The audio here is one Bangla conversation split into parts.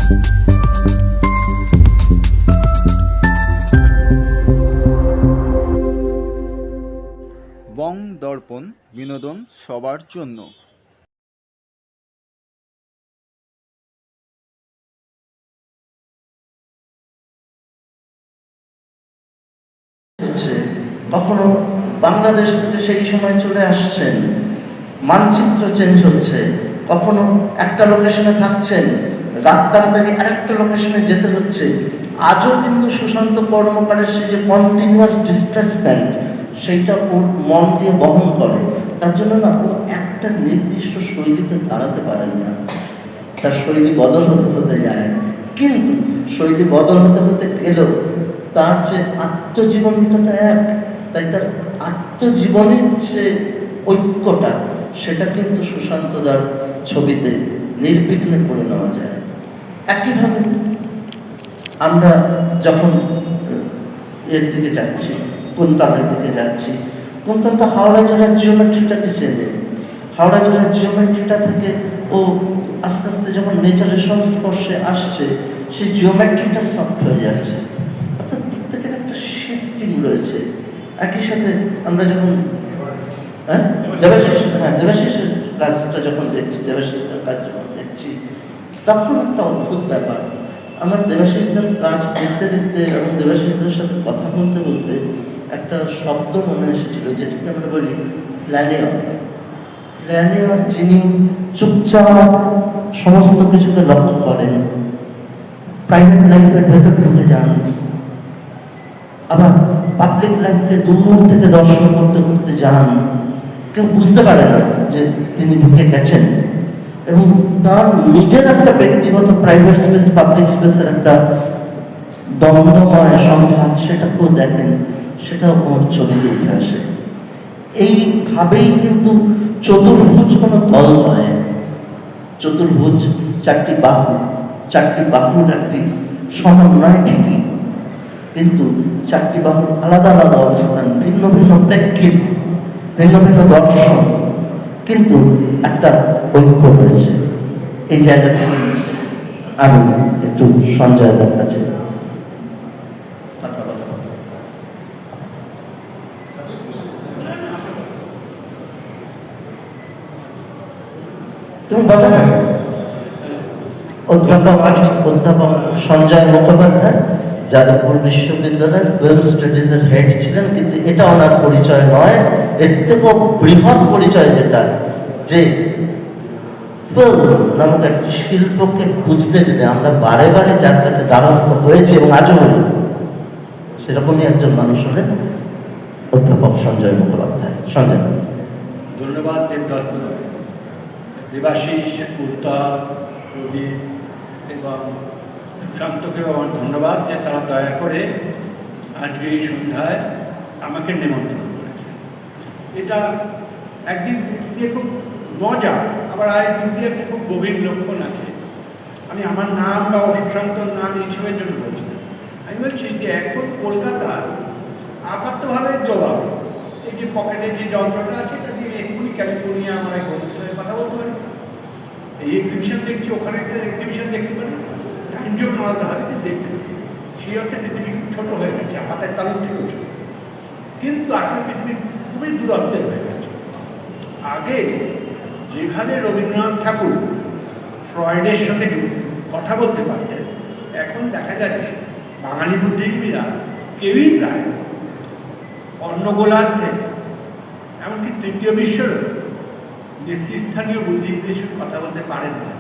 বং দর্পণ, বিনোদন সবার জন্য। কখনো বাংলাদেশ থেকে সেই সময় চলে আসছেন, মানচিত্র চেঞ্জ হচ্ছে, কখনো একটা লোকেশনে থাকছেন, রাত তাড়াতাড়ি আরেকটা লোকেশনে যেতে হচ্ছে। আজও কিন্তু সুশান্ত কর্মকারের সেই যে কন্টিনিউয়াস ডিসপ্লেসমেন্ট, সেইটা ওর মন দিয়ে বহন করে। তার জন্য না ও একটা নির্দিষ্ট শৈলীতে দাঁড়াতে পারেন না, তার শৈলী বদল হতে হতে যায়। কিন্তু শৈলী বদল হতে হতে গেলেও তার যে আত্মজীবনীটা এক, তাই তার আত্মজীবনের যে ঐক্যটা, সেটা কিন্তু সুশান্তদার ছবিতে নির্বিঘ্নে করে নেওয়া যায়। একইভাবে আমরা যখন এর দিকে যাচ্ছি, কুন্তলের দিকে যাচ্ছি, কুন্তল তো হাওড়া জেলার জিওমেট্রিটাকে চেনে। হাওড়া জেলার জিওমেট্রিটা থেকে ও আস্তে আস্তে যখন নেচারের সংস্পর্শে আসছে, সেই জিওমেট্রিটা সফট হয়ে যাচ্ছে। অর্থাৎ প্রত্যেকের একটা শিফটিং রয়েছে। একই সাথে আমরা যখন দেবাশিসের কাজটা যখন দেখছি, দেবাশিসের কাজ যখন দেখছি, তখন একটা অদ্ভুত ব্যাপার। আমার দেবাশিসদের কাজ দেখতে দেখতে এবং দেবাশিসদের সাথে কথা বলতে বলতে একটা শব্দ মনে এসেছিল, যেটাকে আমরা বলি প্ল্যানিয়র। প্ল্যানিয়র যিনি চুপচাপ সমস্ত কিছুকে লক্ষ্য করেন, প্রাইভেট লাইফের ভেতর ঢুকে যান, আবার পাবলিক লাইফকে দূর থেকে দর্শন করতে করতে যান, কেউ বুঝতে পারে না যে তিনি ঢুকে গেছেন। এবং তার নিজের একটা ব্যক্তিগত প্রাইভেট স্পেস পাবলিক স্পেসের একটা দ্বন্দ্বময় সংঘাত, সেটাকেও দেখেন, সেটাও ওর ছবিতে উঠে আসে। এইভাবেই কিন্তু চতুর্ভুজ কোনো দল নয়। চতুর্ভুজ চারটি বাহুর একটি সমন্বয় ঠিকই, কিন্তু চারটি বাহুর আলাদা আলাদা অবস্থান, ভিন্ন ভিন্ন প্রেক্ষিত, ভিন্ন ভিন্ন দর্শন, কিন্তু একটা ঐক্য রয়েছে। এই জায়গা থেকে আমি একটু সঞ্জয়দার কাছে তুমি বলো না। অধ্যাপক সঞ্জয় মুখোপাধ্যায় যাদবপুর বিশ্ববিদ্যালয়ের ফিল্ম স্টাডিজের হেড ছিলেন, কিন্তু এটা ওনার পরিচয় নয়। এর থেকেও বৃহৎ পরিচয় যেটা, যে ফিল্ম নামক একটি শিল্পকে বুঝতে গেলে আমরা বারে বারে যার কাছে দ্বারস্থ হয়েছি এবং আজও হই, সেরকমই একজন মানুষ হলেন অধ্যাপক সঞ্জয় মুখোপাধ্যায়। সঞ্জয়, ধন্যবাদ দেবাশিস, উত্তর, প্রদীপ এবং সুশান্তকে আমার ধন্যবাদ যে তারা দয়া করে আজকে এই সন্ধ্যায় আমাকে নিমন্ত্রণ করেছে। এটা একদিক দিয়ে খুব মজা, আবার আরেকদিক দিয়ে খুব গভীর লক্ষণ আছে। আমি আমার নাম বা সুশান্তর নাম এইসবের জন্য বলছি না। আমি বলছি যে এখন কলকাতা আপাতভাবে গ্লোবাল, এই যে পকেটের যে যন্ত্রটা আছে এটা দিয়ে এক্ষুনি ক্যালিফোর্নিয়া আমার এক বন্ধুর সঙ্গে কথা বলতে পারি, এই এক্সিবিশন দেখছি, ওখানে একটা এক্সিবিশন দেখতে পারি, টাইম জোন আলাদা হবে দেখতে পারি। সেই অর্থে পৃথিবী খুব ছোটো হয়ে গেছে, হাতের তালুর থেকেও ছোট, কিন্তু আসলে পৃথিবী খুবই দূরত্বের হয়ে গেছে। আগে যেখানে রবীন্দ্রনাথ ঠাকুর ফ্রয়েডের সাথে কথা বলতে পারতেন, এখন দেখা যাচ্ছে বাঙালি বুদ্ধিজীবীরা কেউই প্রায় অন্য গোলার্ধে, এমনকি তৃতীয় বিশ্বের নেতৃস্থানীয় বুদ্ধিজীবীদের সঙ্গে কথা বলতে পারেন না।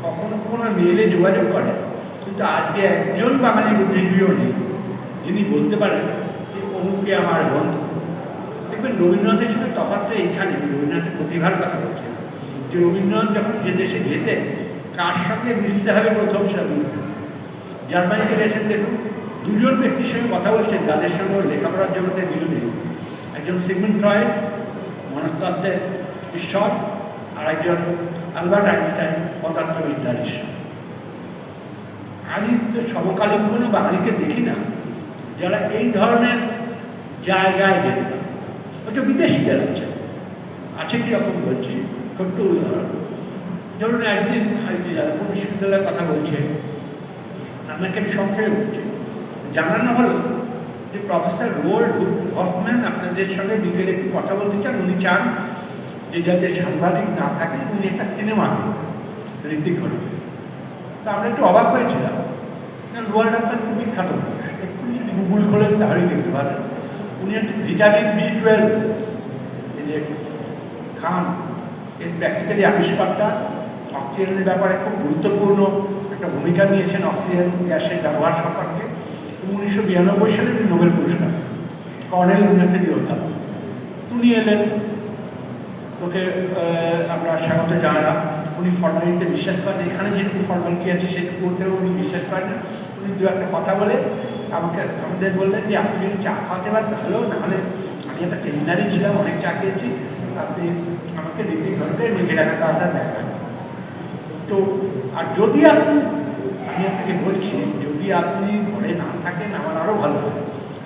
কখনো কখনো মেলে যোগাযোগ করেন, কিন্তু আজকে একজন বাঙালি বুদ্ধিজীবীও নেই যিনি বলতে পারেন যে অমুকে আমার বন্ধু। দেখবেন রবীন্দ্রনাথের সঙ্গে তফাৎটা এইখানে, রবীন্দ্রনাথের প্রতিভার কথা বলছেন, যে রবীন্দ্রনাথ যখন যে দেশে যেতেন কার সঙ্গে মিশতে হবে প্রথম সেটা বুঝতেন। জার্মানিতে গেছেন, দেখুন দুজন ব্যক্তির সঙ্গে কথা বলছেন যাদের সঙ্গে লেখাপড়ার জগতের বিরোধী, একজন সিগমুন্ড ফ্রয়েড মনস্তত্ত্বের ঈশ্বর, আর একজন আলবার্ট আইনস্টাইন পদার্থবিদ্যার ঈশ্বর। আমি তো সমকালীন কোনো বাঙালিকে দেখি না যারা এই ধরনের জায়গায় যেতে পারে। হয়তো বিদেশিদের আছে কি রকম বলছি, ছোট্ট উদাহরণ, ধরুন একদিন যাদবপুর বিশ্ববিদ্যালয়ের কথা বলছে, আমাকে আমি সংক্ষেপে বলছি, জানানো হলো যে প্রফেসর রোল্ড হফম্যান আপনাদের সঙ্গে বিকেলে একটু কথা বলতে চান। উনি চান যে যাতে সাংবাদিক না থাকে, উনি একটা সিনেমা ঋত্বিক ঘটক। তো আমরা একটু অবাক হয়েছিলাম, কারণ রোল্ড হফম্যান খুব বিখ্যাত মানুষ, একটু যদি গুগল খোলেন তাহলেই দেখতে পারেন। উনি একটা ভিটামিন B12 এই যে খান, এর প্র্যাকটিক্যালি আবিষ্কারটা অক্সিজেনের ব্যাপারে খুব গুরুত্বপূর্ণ একটা ভূমিকা নিয়েছেন অক্সিজেন গ্যাসের ব্যবহার সম্পর্কে। 1992 সালে উনি নোবেল পুরস্কার, কর্নেল ইউনিভার্সিটি অধ্যাপক। উনি এলেন, তোকে আমরা স্বাগত জানালাম। উনি ফর্মালিটিতে বিশ্বাস করেন, এখানে যেটুকু ফর্মালিটি আছে সেটুকু করতেও উনি বিশ্বাস করেন না। উনি দু একটা কথা বলে আমাদের বললেন যে আপনি যদি চা খাওয়াতে পারেন ভালো, নাহলে আমি একটা সেমিনারে ছিলাম, অনেক চা খেয়েছি, আপনি আমাকে ঋত্বিক ঘটকের মেঘের আঁকাটা দেখান। তো আর যদি আপনি, আমি আপনাকে বলছি, যদি আপনি ঘরে না থাকেন আমার আরও ভালো হয়,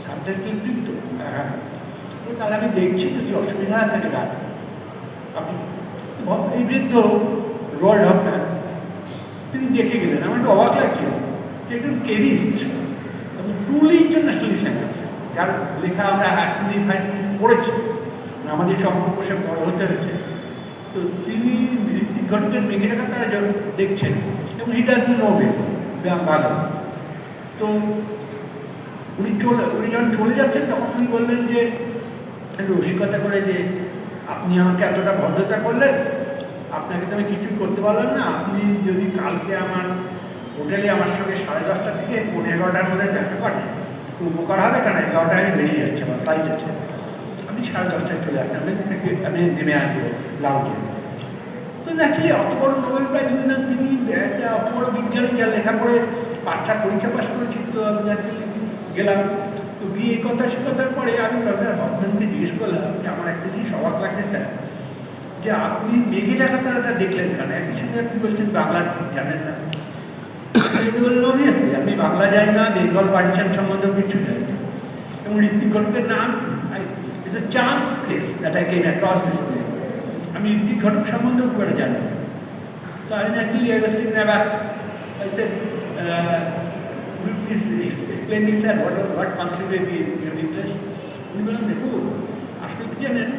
সাবজেক্ট কিন্তু হ্যাঁ, তো তাহলে আমি দেখছি যদি অসুবিধা হয় আপনাকে রাখ। আপনি এই বৃদ্ধ রোল্ড হফম্যান তিনি দেখে গেলেন। আমার একটু অবাক লাগছিল যে একজন কেমিস্ট, ট্রুলি ইন্টারন্যাশনালি ফেমাস, যার লেখা আমরা পড়েছি, আমাদের সম্পর্কে বড় হতে হয়েছে। তো তিনি ঋত্বিক ঘটকের মেঘের আঁকা তারা দেখছেন এবং হি ডাজন্ট নো বাংলা। তো উনি যখন চলে যাচ্ছেন তখন উনি বললেন যে রসিকতা করে যে আপনি আমাকে এতটা ভদ্রতা করলেন, আপনাকে তো আমি কিছুই করতে পারলাম না, আপনি যদি কালকে আমার হোটেলে আমার সঙ্গে 10:30 থেকে 11:30টার মধ্যে দেখা করেন খুব উপকার হবে, কারণ 11টায় আমি বেরিয়ে যাচ্ছি, আমার ফ্লাইট আছে, আপনি 10:30টায় চলে আসবেন, আমি নেমে আসবো লাউজে। তো দেখি অত বড় নোবেল প্রাইজ উইনার তিনি, অত বড় বিজ্ঞানী, যা লেখা করে বাচ্চা পরীক্ষা পাস করেছি। তো আমি গেলাম, তো গিয়ে এই কথা শিক্ষার পরে আমি প্রফেসর হফম্যানকে জিজ্ঞেস করলাম যে আমার একটা জিনিস অবাক লাগছে স্যার, যে আপনি মেঘে দেখা তারাটা দেখলেন কেন? একই সঙ্গে আপনি বলছেন বাংলা জানেন না। আমি বাংলা যাই না, বেঙ্গল পার্টিশন সম্বন্ধেও কিছু জানি না, এবং ঋত্বিক ঘটকের নাম it's a chance case that I came across this place. আমি ঋত্বিক ঘটক সম্বন্ধেও খুব একটা জানি না। তো আমি নাকি explain this and what constitutes your interest. উনি বললেন দেখুন, আসলে কি জানেন,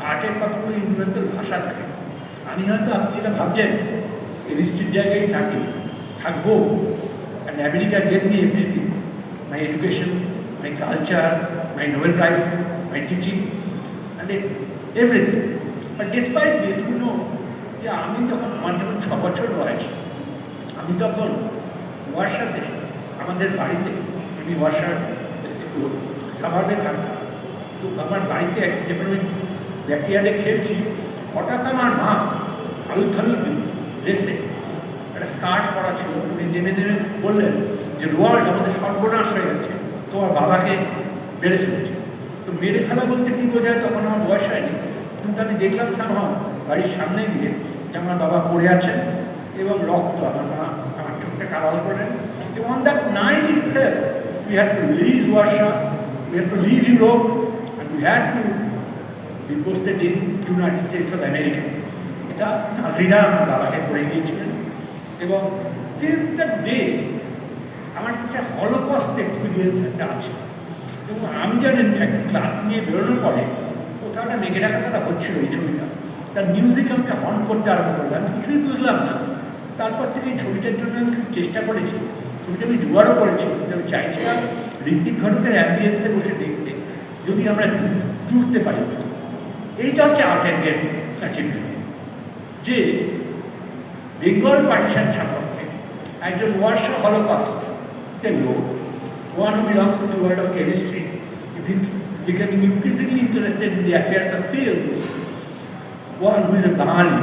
আর্টের কতগুলো ইন্ডিভিজুয়াল ভাষা থাকে। আমি হয়তো আপনি এটা ভাবছেন কেমিস্ট্রির জায়গায় থাকবো, and America gave me everything, my education, my culture, my Nobel Prize, my teaching, and everything. But despite this, you know, যে আমি যখন আমার যখন 6 বছর বয়স, আমি তখন ওয়ার্সাতে আমাদের বাড়িতে, আমি ওয়ার্সার একটু সাভারে থাকতাম, তো আমার বাড়িতে যখন আমি ব্যাকইয়ার্ডে খেলছি, হঠাৎ আমার মা আলু থালু ড্রেসে একটা স্কার্ট পরা ছিল, উনি নেমে নেমে বললেন যে রোয়াল্ড আমাদের সর্বনাশ হয়ে গেছে, তোমার বাবাকে মেরে ফেলেছে। তো মেরে ফেলা বলতে কী বোঝায় তখন আমার বয়স হয়নি, কিন্তু আমি দেখলাম সামহাও বাড়ির সামনে গিয়ে যে আমার বাবা পড়ে আছেন এবং রক্ত, আমার মা আমার চোখটা কালাল করেন। এবং on that night itself we had to leave Warsaw, we had to leave Europe, and we had to be posted in United States of America. এটা নাজিরা আমার বাবাকে পড়ে গিয়েছিলেন। এবং since that day আমার একটা হলোকস্ট এক্সপিরিয়েন্স একটা আছে। এবং আমি জানেন একটা ক্লাস নিয়ে বেরোনোর পরে কোথাও একটা মেঘে ডাকাটা হচ্ছিল এই ছবিটা, তার মিউজিক আমাকে হর্ন করতে আরম্ভ করলাম, আমি কিছুই বুঝলাম না। তারপর থেকে এই ছবিটার জন্য আমি খুব চেষ্টা করেছি, ছবিটা আমি দুবারও করেছি, কিন্তু আমি চাইছিলাম ঋত্বিক ঘটকের অ্যাম্বিয়েন্সে বসে দেখতে, যদি আমরা জুড়তে পারি। এইটা হচ্ছে আর্টের গেম অ্যাচিভমেন্ট, যে বেঙ্গল পার্টিশন সম্পর্কে একজন ওয়ার্সার হলোকস্টের লোক, one who belongs to the world of chemistry, is becoming increasingly interested in the affairs of field, one who is a Bengali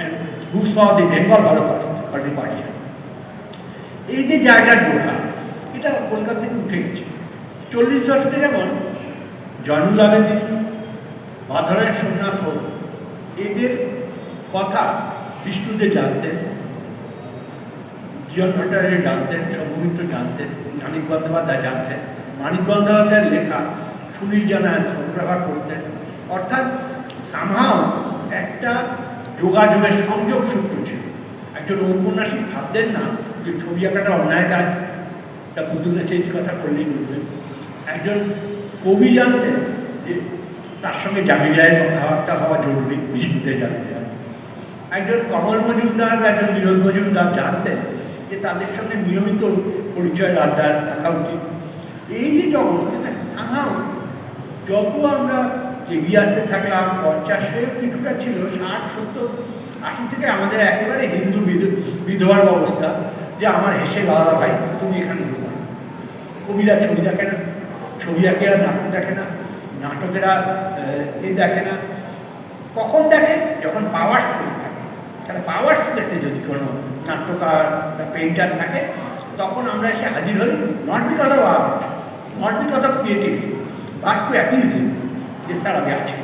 and who saw the Bengal Holocaust or the partition. এই যে জায়গার গোটা, এটা কলকাতা থেকে উঠে গেছে। 40 দশকে যেমন জয়নুল আবেদিন, মাধবরায় সোমনাথ, এদের কথা বিষ্ণুদেব জানতেন, জীবন ভট্টাচার্য জানতেন, শম্ভুমিত্র জানতেন, মানিক বন্দ্যোপাধ্যায় জানতেন, মানিক বন্দ্যোপাধ্যায়ের লেখা সুনীল জানা সংগ্রহ করতেন। অর্থাৎ সামহাও একটা যোগাযোগের সংযোগ সূত্র ছিল। একজন ঔপন্যাসিক ভাবতেন না যে ছবি আঁকাটা অন্যায় কাজ, তা পুতুলের সেই কথা করলেই বুঝবেন। একজন কবি জানতেন যে তার সঙ্গে জামিলায় কথাবার্তা হওয়া জরুরি, বিষ্ণুতে জামিলায়। একজন কমল মজুমদার বা একজন বিনোদ মজুমদার জানতেন যে তাদের সঙ্গে নিয়মিত পরিচয় আড্ডা থাকা উচিত। এই যে জগৎ থামাও, যত আমরা এগিয়ে আসতে থাকলাম, 50-এ কিছুটা ছিল, 60, 70, 80 থেকে আমাদের একেবারে হিন্দু বিধবার ব্যবস্থা, যে আমার হেসে দাদা ভাই তুমি এখানে ঢুকো। কবিরা ছবি দেখে না, ছবি আঁকেরা নাটক দেখে না, নাটকেরা দেখে না। কখন দেখে? যখন পাওয়ার স্পেস থাকে। তাহলে পাওয়ার স্পেসে যদি কোনো নাট্যকার বা পেইন্টার থাকে, তখন আমরা এসে হাজির হই, not because of art, not because of creativity, but to appease him যে স্যার আমি আছি।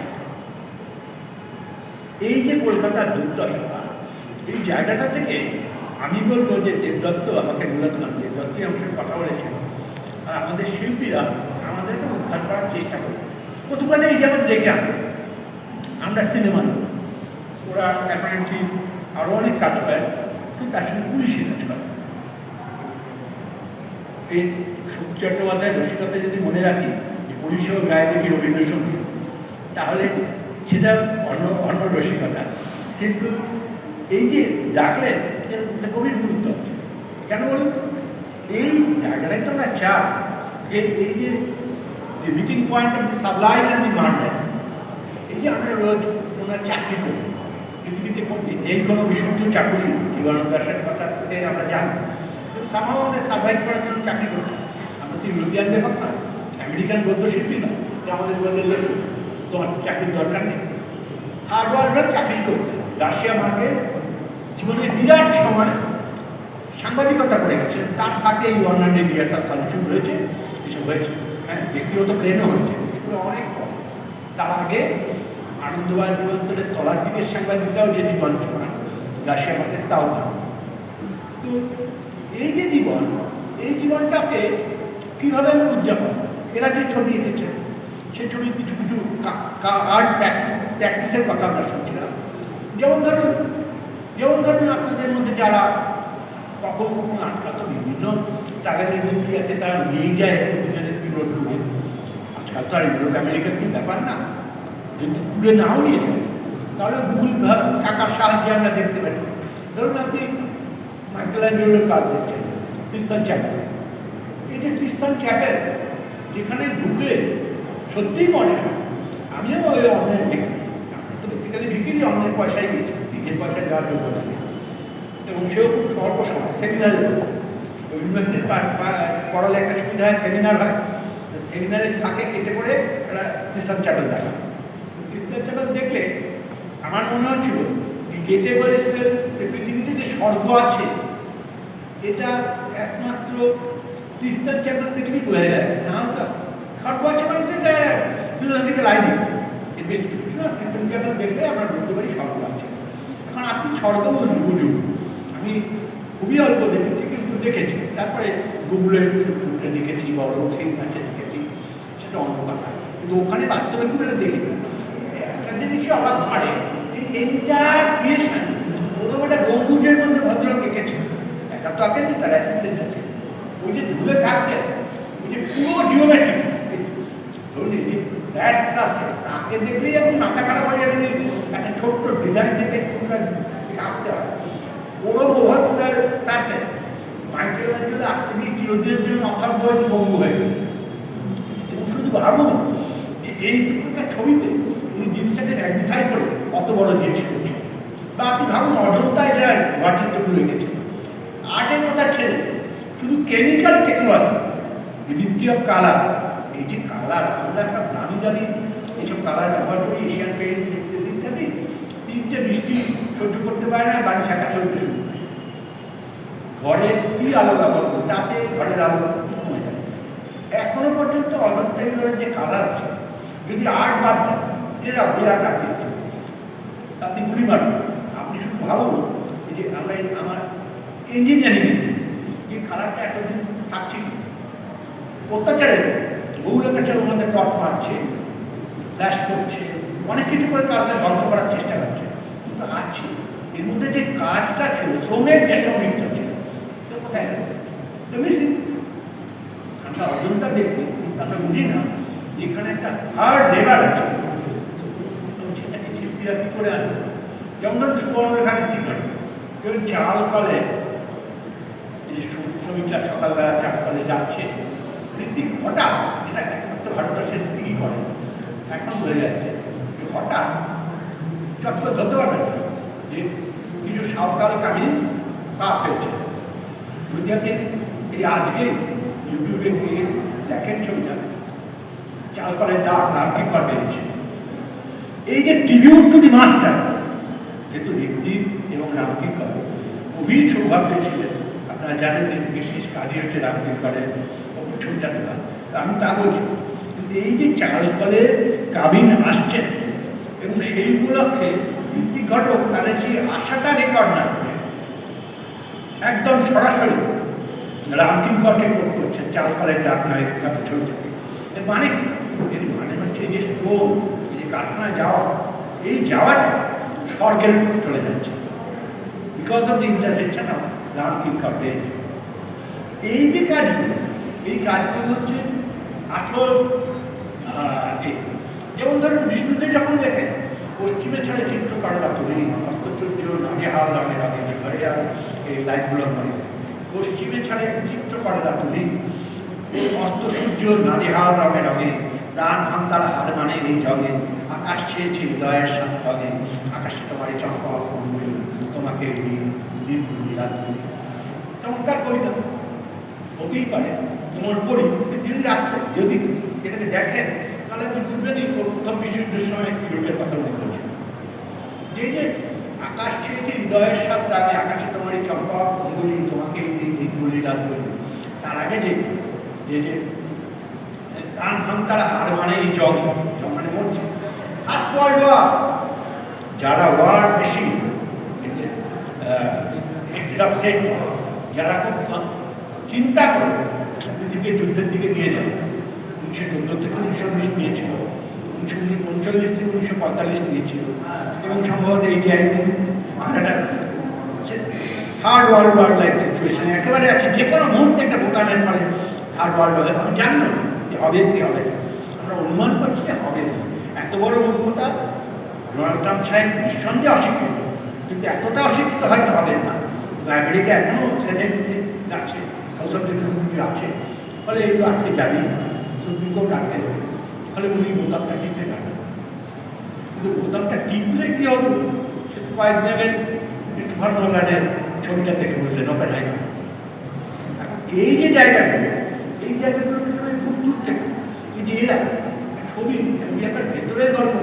এই যে কলকাতার দুর্দশা, এই জায়গাটা থেকে আমি বলবো যে দেবদত্ত আমাকে মূলত দেবদত্তই আমার সঙ্গে কথা বলেছেন, আর আমাদের শিল্পীরা আমাদেরকে উদ্ধার করার চেষ্টা করে। প্রথমে এই যেমন দেখে আমরা সিনেমা, ওরা অ্যাপারেন্টলি আরও অনেক কাজ করে, কিন্তু তার সঙ্গে পুলিশের কাজ করে। এই শক্তি চট্টোপাধ্যায়ের রসিকতা যদি মনে রাখি যে পুলিশেও গায়ে দেখি রবীন্দ্রসঙ্গীত, তাহলে সেটা অন্য রসিকতা। কিন্তু এই যে ডাকলেন গভীর গুরুত্ব আছে। কেন বলুন? এই জায়গাটাই তো আমরা চাই যে এই যে meeting point of the Sublime and the murder, এই যে আমরা রোজ ওনার চাকরি করি, পৃথিবীতে এই কোনো বিশুদ্ধ চাকরি জীবনানন্দ দাশের কথা থেকে আমরা জানি, কিন্তু সামাও আমাদের সার্ভাইভ করার জন্য চাকরি করতাম। আমরা তো ইউরোপিয়ান লেখক না, আমেরিকান গদ্যশিল্পী না, যে আমাদের বলতে তোমার চাকরির দরকার নেই। হার্ডওয়ার্ডরা চাকরি করতে। গার্সিয়া মার্কেস জীবনের বিরাট সময় সাংবাদিকতা করে গেছেন, তার ফাঁকে এই অন্যান্য বিরাট সালিচুর রয়েছে, এসব হয়েছে। হ্যাঁ, ব্যক্তিগত প্লেনও হয়েছে, এগুলো অনেক কম। তার আগে আনন্দবাজার বিমানতলের তলার দিকের সাংবাদিকরাও যে জীবন জীবন গার্সিয়া মার্কেস তাও না। তো এই যে জীবন, এই জীবনটাকে কীভাবে উদযাপন, এরা যে ছবি এঁকেছে সে ছবি কিছু কিছু আর্ট প্র্যাকটিসের কথা আমরা শুনছিলাম। যেমন ধরুন আপনাদের মধ্যে যারা কখন কখন আজকাল তো বিভিন্ন ট্রাভেল এজেন্সি আছে, তারা নিয়ে যায় ইউরোপ ট্যুরে। আজকাল তো আর ইউরোপ আমেরিকার কি ব্যাপার না, যদি ট্যুরে নাও নিয়ে যায় তাহলে গুগল টাকার সাহায্যে আমরা দেখতে পারি। ধরুন আপনি মাইকেলাঞ্জেলোর কাজ দেখছেন, ক্রিস্টান চ্যাপেল। এই যে ক্রিস্টান চ্যাপেল, যেখানে ঢুকে সত্যিই মনে হয় আমিও ওই অন্যের দেখি, তো বেসিক্যালি ভিকিরি অন্যের পয়সায় গিয়েছি, নিজের পয়সায় যাওয়ার জন্য না। এবং সেও খুব স্বল্প সময় সেমিনারে ইউনিভার্সিটির পড়ালে একটা সুবিধা হয়, সেমিনার হয়। সেমিনারের ফাঁকে কেটে পড়ে একটা ক্রিস্টান চ্যাপেল দেখা। ক্রিস্টান চ্যাপেল দেখলে আমার মনে হচ্ছিল যে গেটে বলেছিলেন যে পৃথিবীতে যে স্বর্গ আছে এটা একমাত্র ক্রিস্টান চ্যাপেল দেখলেই বোঝা যায়। না তো স্বর্গ আছে মানে ফিলোসফিক্যাল আইডিয়া, এর বেশি কিছু না। ক্রিস্টান চ্যাপেল দেখলে আমরা বলতে পারি স্বর্গ আছে। এখন আপনি স্বর্গ বুঝুন, আমি খুবই অল্প দেখেছি কিন্তু দেখেছি। তারপরে গুগলের ছুটে দেখেছি, বড় সিনেমাতে দেখেছি, সেটা অন্য কথা। কিন্তু ওখানে বাস্তবে খুব একটা দেখি একটা জিনিসই অবাক করে, এইটা ক্রিয়েশন ওরকম একটা গম্বুজের মধ্যে ভদ্রলোক এঁকেছে। একটা তো আঁকেন তার অ্যাসিস্ট্যান্ট আছে, ওই যে ঝুলে থাকছে, ওই যে পুরো জিওমেট্রিক ধরুন ফ্ল্যাট সারফেস, তাকে দেখলেই আপনি মাথা খারাপ হয়ে যাবে। একটা ছোট্ট ডিজাইন থেকে আঁকতে হয় ওরকম ওভার সারফেস। মাইকেলাঞ্জেলো আঁকতে গিয়ে চিরদিনের জন্য মাথার বই বঙ্গু হয়ে গেল। এবং শুধু ভাবুন যে এই দুটো ছবিতে উনি জিনিসটাকে ম্যাগনিফাই করে কত বড় জিনিস করছে। বা আপনি ভাবুন অজন্তায় যারা ওয়াটার টেবিল রেখেছে, আর্টের কথা ছেড়ে শুধু কেমিক্যাল টেকনোলজি, ভিত্তি অফ কালার, এই যে কালার আমরা একটা দামি দামি এইসব কালার ব্যবহার করি, এশিয়ান পেইন্টস ইত্যাদি, তিনটে বৃষ্টি সহ্য করতে পারে না, বাড়ি শাখা চলতে শুরু করে। ঘরে কি আলো ব্যবহার করি, তাতে ঘরের আলো কমে যায়। এখনো পর্যন্ত অজন্তায় যে কালার আছে, যদি আর্ট বাদ দেন, এরা বিরাট আর্টিস্ট, আপনি গুলি মারুন। আপনি শুধু ভাবুন যে আমরা আমার ইঞ্জিনিয়ারিং যে কালারটা এতদিন থাকছে অত্যাচারে, বহু লেখাচার ওনাদের টপ মারছে, ফ্ল্যাশ করছে, অনেক কিছু করে কালারটা ধ্বংস করার চেষ্টা করছে, কিন্তু আছে এর মধ্যে যে কাজটা ছিল, শ্রমের যে শ্রমিকটা ছিল, তো কোথায় গেল? তো মিসিং। আমরা অজন্তা দেখি, আমরা বুঝি না এখানে একটা হার্ড লেবার আছে, সেটাকে শিল্পীরা কি করে আনবে? যেমন ধরুন সুবর্ণরেখা কি করে কেউ চাল কলে, শ্রমিকরা সকালবেলা চাল কলে যাচ্ছে, ঋত্বিক হঠাৎ, এটা একমাত্র ভারতবর্ষের ঋত্বিকই করে, এখন বোঝা যাচ্ছে হঠাৎ চটপট ধরতে পারবে না যে কিছু সাঁওতাল কাহিনী পা ফেলছে। দুনিয়াতে এই আজকে ইউটিউবে গিয়ে দেখেন ছবিটা, চাল কলের দাগ রামকিং কর বেরিয়েছে। এই যে ট্রিবিউট টু দি মাস্টার, যেহেতু ঋত্বিক এবং রামকিং কর গভীর সৌভাগ্য ছিলেন, আপনারা জানেন যে বিশেষ কাজই হচ্ছে রামকিং করের ছবিটা তোলা, আমি তা বলছি। কিন্তু এই যে চাল কলে কাবিন আসছেন এবং সেই উপলক্ষে ঋত্বিক ঘটক তাদের যে আশাটা রেকর্ড না করে একদম সরাসরি রামকিং করকে কোট করছেন চাল কলের ডাক নয় ছবিটাকে। এর মানে কি? এর মানে হচ্ছে যে শ্রম, এই যে কারখানায় যাওয়া, এই যাওয়াটা স্বর্গের চলে যাচ্ছে because of the intervention of রামকিং করকে। এই যে কাজগুলো, এই কাজগুলো হচ্ছে আসল। যেমন ধরুন বিষ্ণুদেব যখন দেখেন পশ্চিমে ছাড়ে চিত্রকরটা তুলি, অস্তসূর্য নাগেহাল রঙে রঙে ঘরে এই লাইটগুলোর মানে পশ্চিমে ছাড়ে চিত্রকরটা তুলি, অস্তসূর্য নাগেহাল রঙে রঙে প্রাণ ভান্তার হাত মানে এই জগে, আকাশ ছেয়েছে হৃদয়ের সাথে রঙে, আকাশে তোমার চম্পা তোমাকে চমৎকার কবিতা হতেই পারে। তোমার পড়ি যদি রাখতে, যদি এটাকে দেখেন তাহলে আপনি বুঝবেন এই প্রথম বিশ্বযুদ্ধের সময় ইউরোপের কথা মনে করছে। যে আকাশ ছেয়েছে হৃদয়ের সাথে রাগে, আকাশে তোমার চম্পা অঙ্গুলি তোমাকে এই দিকগুলি রাত করবে। তার আগে যে যে প্রাণ ভাঙতারা হার মানে এই জগ মানে মরছে। ফার্স্ট ওয়ার্ল্ড ওয়ার, যারা ওয়ার বেশি যারা খুব চিন্তা করে পৃথিবীকে যুদ্ধের দিকে নিয়ে যায়, 1914 থেকে 1920 নিয়েছিল, 1939 থেকে 1945 নিয়েছিল এবং সম্ভবত এই third world were like situation একেবারে আছে। যে কোনো মুহূর্তে একটা বোতামের ফলে থার্ড ওয়ার্ল্ড ওয়ার, আমি জানি না যে হবে কি হবে, আমরা অনুমান করছি যে হবে। এত বড় অভিজ্ঞতা ডোনাল্ড ট্রাম্প সাহেব নিঃসন্দেহে অশিক্ষিত, কিন্তু এতটা অশিক্ষিত হয়তো হবে না। আমেরিকা এখনও সেনেটে যাচ্ছে, হাউস অফ রিপ্রেজেন্টেটিভ আছে, ফলে এগুলো আটকে যাবি, সুপ্রিম কোর্ট আটকে দেবে, ফলে উনি বোতামটা টিপতে পারবেন। কিন্তু বোতামটা টিপলে কি হবে সে তো কয়েক দেবেন ক্রিস্টোফার নোলানের ছবিটা দেখে বললেন ওপেনহাইমার। এখন এই যে জায়গাগুলো, এই জায়গাগুলোকে সবাই খুব দূর থেকে এই যে এরা ছবি একটা ভেতরের গল্প,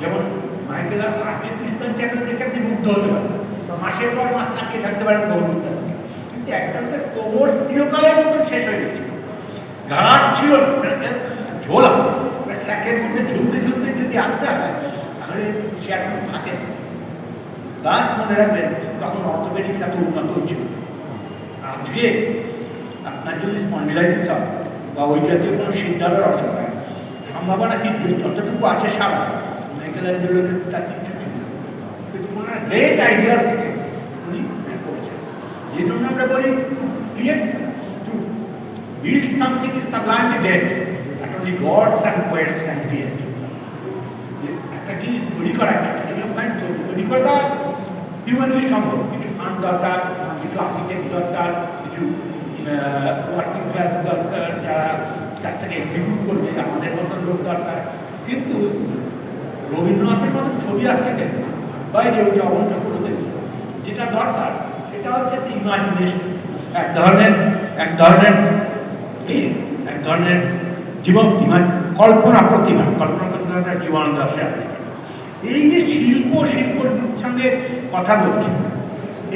যেমন মাইকেল আর্টিস্টান চ্যানেল দেখে আপনি মুগ্ধ হতে পারেন, মাসের পর মাস তাকিয়ে থাকতে পারেন গৌরবটা। কিন্তু একটা হচ্ছে কোমর চিরকালের মতো শেষ হয়ে গেছে, গাঁট ছিল ঝোলা, স্যাকের মধ্যে ঝুলতে ঝুলতে যদি আনতে হয় তাহলে সে এখন থাকে। গাছ মনে রাখবেন তখন অর্থোপেডিক্স এত উন্নত হচ্ছিল। আজকে আপনার যদি স্পন্ডিলাইটিস হয় বা ওই জাতীয় কোনো সিদ্ধারের অসুখ হয়, সম্ভাবনা কিন্তু যতটুকু আছে সারা মেডিকেল তার কিছু ছিল, কিন্তু ওনার গ্রেট আইডিয়া থেকে উনি করেছেন। যে জন্য আমরা বলি create to build something is sublimely dead, that only gods and poets can create. একটা জিনিস তৈরি করা, একটা তৈরি করা হিউম্যানলি সম্ভব। কিছু ফান্ড দরকার, কিছু আর্কিটেক্ট দরকার, কিছু ওয়ার্কিং ক্লাস দরকার, যারা কাজটাকে এক্সিকিউট করবে আমাদের মতন লোক দরকার। কিন্তু রবীন্দ্রনাথের মতো ছবি আঁকতে গেলে বাইরে ওই যে অবন্ত করতে যেটা দরকার সেটা হচ্ছে ইমাজিনেশন, এক ধরনের জীবন কল্পনা প্রতিভা জীবন দর্শা। এই যে শিল্পের সঙ্গে কথা বলছে,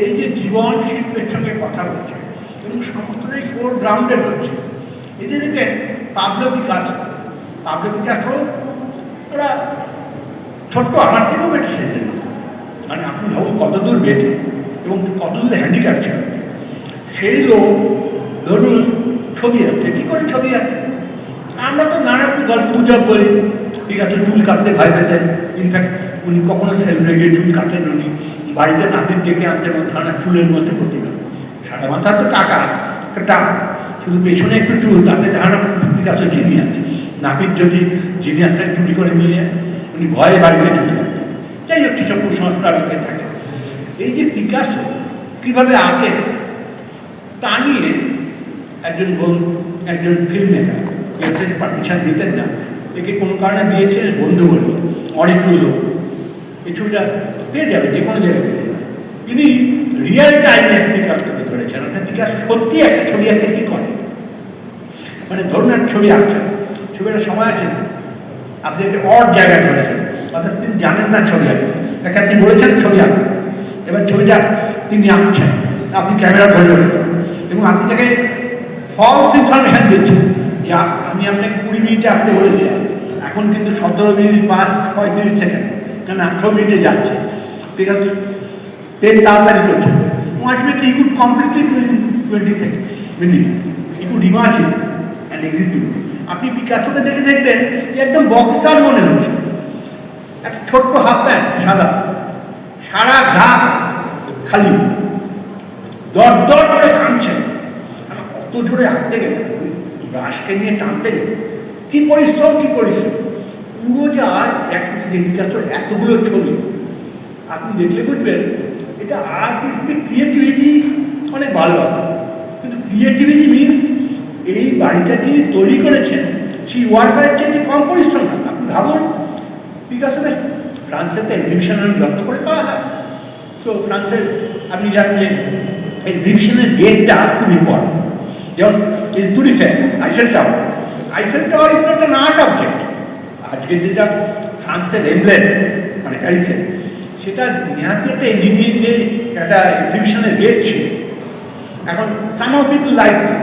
এই যে জীবন শিল্পের সঙ্গে কথা বলছে এবং সমস্তটাই ফোর গ্রাউন্ডে হচ্ছে। এই যে দেখেন পাবলো পিকাসো ওরা ছোট্ট আমার থেকেও বেটে সেজেন, মানে আপনি ভাবুন কতদূর বেটে এবং কতদূর হ্যান্ডিক্যাপ ছিল। সেই লোক ধরুন ছবি আছে, কী করে ছবি আছে? আমরা তো নানা গল্প গুজব বলি, ঠিক আছে চুল কাটতে ভয় পেতেন, ইনফ্যাক্ট উনি কখনো সেলিব্রিটি চুল কাটেন উনি, বাড়িতে নাপিত ডেকে আনতে ধারণা চুলের মধ্যে প্রতিমা, সাদা মাথা তো টাকা টাকা, শুধু পেছনে একটু চুল, তাতে ধারণা পিকাসো জিনিয়াস। নাপিত যদি জিনিয়াসটা চুরি করে নিয়ে যায়, উনি ভয়ে বাড়িতে চলে যান। যাই হোক, কিছু কুসংস্কার থাকে। এই যে পিকাসো কীভাবে আঁকে তা নিয়ে একজন ফিল্ম মেকার পারমিশন দিতেন না, একে কোনো কারণে দিয়েছে বন্ধু বলে অরিক্লুজো, এই ছবিটা পেয়ে যাবে যে কোনো জায়গায় পেয়ে যাবে। তিনি রিয়েল টাইমে পিকাসোকে ধরেছেন, অর্থাৎ পিকাসো সত্যি একটা ছবি আঁকতে কী করে, মানে ধরুন একটা ছবি আঁকছেন, ছবিটা সময় আছে, আপনি একটা অড জায়গায় ধরেছেন, অর্থাৎ তিনি জানেন না ছবি আঁকবেন, তাকে আপনি বলেছেন ছবি আঁকবেন, এবার ছবিটা তিনি আঁকছেন, আপনি ক্যামেরা ধরে এবং আপনি তাকে ফলস ইনফরমেশান দিচ্ছেন যে আমি আপনাকে 20 মিনিটে আঁকতে বলেছিলাম, এখন কিন্তু 17 মিনিট 35 সেকেন্ড, কারণ 18 মিনিটে যাচ্ছে, ঠিক আছে, পেন তাড়াতাড়ি করছে। Ultimately, he could completely do it in 20 seconds, minutes. He could imagine and execute. আপনি পিকাসোকে দেখে দেখবেন যে একদম বক্সার মনে হচ্ছে, একটা ছোট্ট হাফ প্যান্ট সাদা, সারা ঘা খালি, দর দর করে টানছেন, কত জোরে আঁকতে গেলে ব্রাশকে নিয়ে টানতে গেলে কি পরিশ্রম পুরো যে আর প্র্যাকটিস পিকাসোর এতগুলো ছবি আপনি দেখলে বুঝবেন এটা আর্টিস্টের ক্রিয়েটিভিটি অনেক ভালো। কিন্তু ক্রিয়েটিভিটি মিনস এই বাড়িটা যিনি তৈরি করেছেন সেই ওয়ার্কারের চেয়ে কম পরিশ্রম না। আপনি ভাবুন, পিকাসোকে ফ্রান্সেতে এক্সিবিশনের যত্ন করে করা হয়, তো ফ্রান্সের আপনি জানলেন এক্সিবিশনের ডেটটা খুব ইম্পর্টেন্ট। যেমন এই টুরিফ্যান Eiffel tower is not an art object. আজকে যেটা ফ্রান্সের এমব্লেম মানে প্যারিসের, সেটা নেহাতি একটা ইঞ্জিনিয়ারিংয়ের একটা এক্সিবিশনের ডেট ছিল। এখন সামহাউ পিপল লাইক দ্যাট,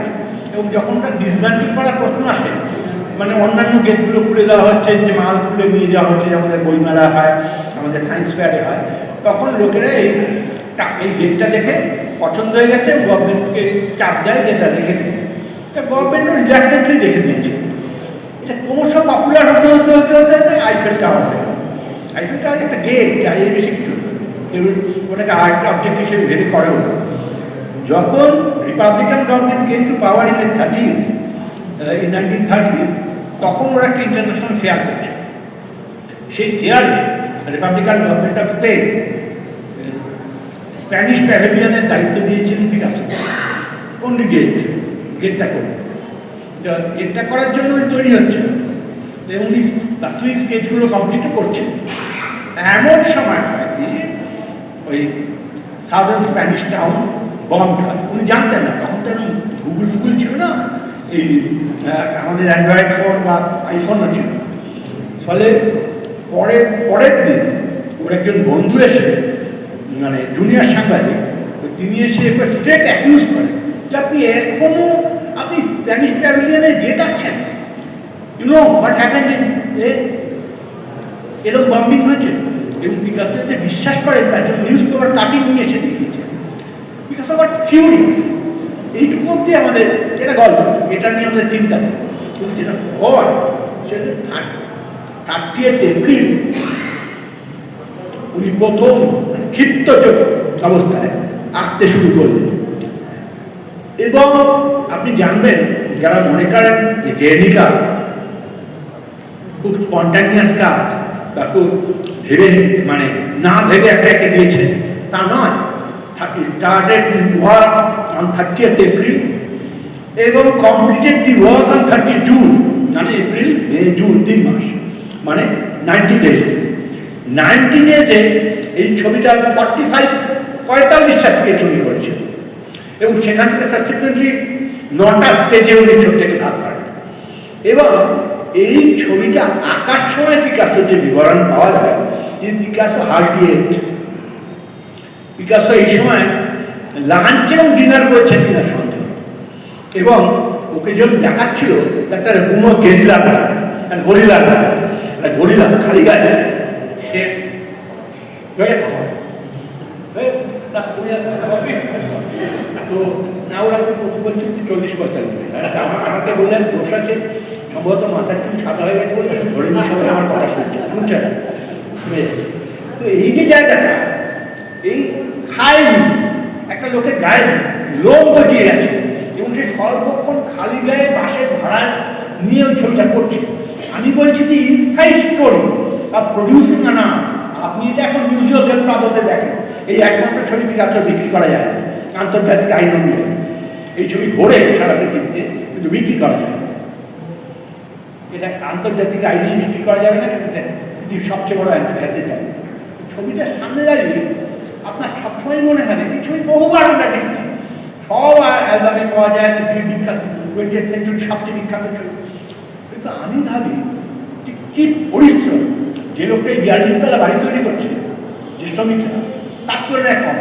এবং যখন তার ডিসম্যান্টেল করার প্রশ্ন আসে, মানে অন্যান্য গেটগুলো খুলে দেওয়া হচ্ছে, যে মাল খুলে নিয়ে যাওয়া হচ্ছে, আমাদের বইমেলা হয়, আমাদের সায়েন্স ফেয়ারে হয়, তখন লোকেরা এই গেটটা দেখে পছন্দ হয়ে গেছে, গভর্নমেন্টকে চাপ দেয় যেটা দেখে দিতে। গভর্নমেন্টও রিল্যাক্টেডলি দেখে দিয়েছে। এটা ক্রমশ পপুলার হতে হতে হতে হতে আইফেল টাওয়ার হয়ে গেল। আইফেল টাওয়ার একটা গেট, যাই বেশি কিছু, ওটাকে আর্ট অবজেক্ট হিসেবে ভেবে করে হলো। যখন republican government came to power in 1930s, তখন ওরা একটা ইন্টারন্যাশনাল ফেয়ার করছে। সেই ফেয়ারে republican government of Spain Spanish প্যাভিলিয়নের দায়িত্ব দিয়েছিলেন পিকাসো। অনলি গেটটা করবে, গেটটা করার জন্য তৈরি হচ্ছে এবং প্রাথমিক স্কেচগুলো কমপ্লিটও করছে। এমন সময় হয় কি ওই সাউদার্ন স্প্যানিশ টাউন বম্ব হয়। উনি জানতেন না, তখন তো গুগল ছিল না, এই আমাদের অ্যান্ড্রয়েড ফোন বা আইফোনও ছিল। ফলে পরের দিন ওর একজন বন্ধু এসে, মানে জুনিয়র সাংবাদিক, তিনি এসে একবার স্ট্রেট অ্যাকিউজ করেন যে আপনি স্প্যানিশ প্যাভিলিয়নে গেট আছেন, ইউনো হোয়াট হ্যাপেন্ড, এরকম বম্বিং হয়েছে। এবং পিকাসো যাতে বিশ্বাস করেন তার জন্য নিউজ পেপার কাটিং নিয়ে এসে দেখিয়েছে। পিকাসো আবার ফিউরিয়াস, এইটুকু অব্দি আমাদের এটা গল্প, এটা নিয়ে আমাদের চিন্তা নেই। কিন্তু যেটা হয় সেটা 30 এপ্রিল উনি প্রথম ক্ষিপ্ত অবস্থায় আঁকতে শুরু করলেন। এবং আপনি জানবেন, যারা মনে করেন যে গের্নিকা খুব স্পন্টানিয়াস কাজ বা খুব ভেবে, মানে না ভেবে একটা দিয়েছে, তা নয়। Started this work on 30 April এবং completed the work on 30 June, মানে এপ্রিল মে জুন 3 মাস, মানে 90 ডেজ। 90 ডেজে এই ছবিটা 45 সাথে ছবি করেছে এবং সেখান থেকে সাবসিকুয়েন্টলি 9টা স্টেজে উনি ছবিটাকে ভাগ করেন। এবং এই ছবিটা আঁকার সময় পিকাসোর যে বিবরণ পাওয়া যায়, যে পিকাসো হার্ডলি এট। পিকাসো এই সময় লাঞ্চ এবং ডিনার করেছেন কিনা সন্দেহ। এবং ওকে যখন দেখাচ্ছিল একটা রুমো গরিলা খালি গায়ে, সে তো না, ওরা বলছি 40-45। আমাকে বললেন দোষ আছে, সম্ভবত মাথার চুল সাদা হয়ে গেছে বলে ধরে নিয়ে সবাই আমার কথা শুনছে না। তো এই যে জায়গাটা এই খায়নি, একটা লোকের গায়ে লোম গজিয়ে গেছে এবং সে সর্বক্ষণ খালি গায়ে বাসের ভাড়া নিয়ে ওই ছবিটা করছে। আমি বলছি যে ইনসাইড স্টোরি বা প্রডিউসিং না, আপনি এটা এখন মিউজিয়াম ডেল প্রাদতে দেখেন, এই একমাত্র ছবি পিকাসো বিক্রি করা যায় আন্তর্জাতিক আইন অনুযায়ী। এই ছবি ঘোরে সারা পৃথিবীতে, কিন্তু বিক্রি করা যায় না। এটা আন্তর্জাতিক আইনেই বিক্রি করা যাবে না, কিন্তু পৃথিবীর সবচেয়ে বড় অ্যান্টিফ্যাসিড আইন। ছবিটার সামনে দাঁড়িয়ে আপনার সবসময় মনে হয় এই ছবি বহুবার আমরা দেখছি, সব অ্যালবামে পাওয়া যায়, পৃথিবীর বিখ্যাত 20th সেঞ্চুরি সবচেয়ে বিখ্যাত ছবি। কিন্তু আমি ভাবি কি পরিশ্রম, যে লোকটা 42 তলা বাড়ি তৈরি করছে, যে শ্রমিকরা, তার তুলনায় কম,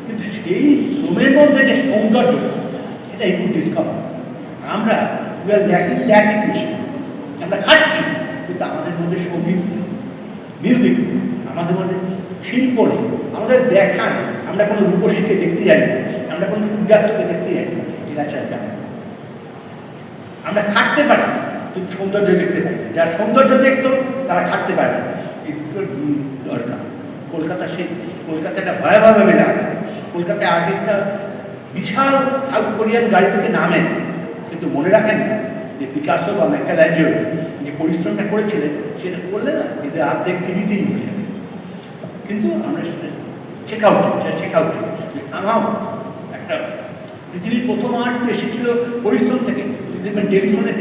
কিন্তু সেই শ্রমের মধ্যে যে সৌন্দর্য, এটা একটু ডিসকভার। আমরা আমরা খাচ্ছি, কিন্তু আমাদের মধ্যে সঙ্গীত মিউজিক, আমাদের মধ্যে শিল্প নেই, আমাদের দেখা নেই। আমরা কোনো রূপসীকে দেখতে যাই না, আমরা কোনো সূর্যাস্তকে দেখতে যাই না, এরা চাই না। আমরা খাটতে পারি কিন্তু সৌন্দর্য দেখতে পাই না। যারা সৌন্দর্য দেখতো তারা খাটতে পারে না। দরকার কলকাতা, সেই কলকাতাটা ভয়াবহভাবে লাগে। কলকাতায় আর্টিস্টরা বিশাল সাউথ কোরিয়ান গাড়ি থেকে নামেন, কিন্তু মনে রাখেন না যে পিকাসো বা ম্যাকেলাঞ্জেলো যে পরিশ্রমটা করেছিলেন, সেটা করলে না এদের অর্ধেক টিভিতেই হয়ে যাবে। কিন্তু আমরা শেখা উচিত, শেখা উচিত। আমরাও একটা পৃথিবীর প্রথম আর্ট এসেছিল পরিশ্রম থেকে। দেখবেন টেলিফোনের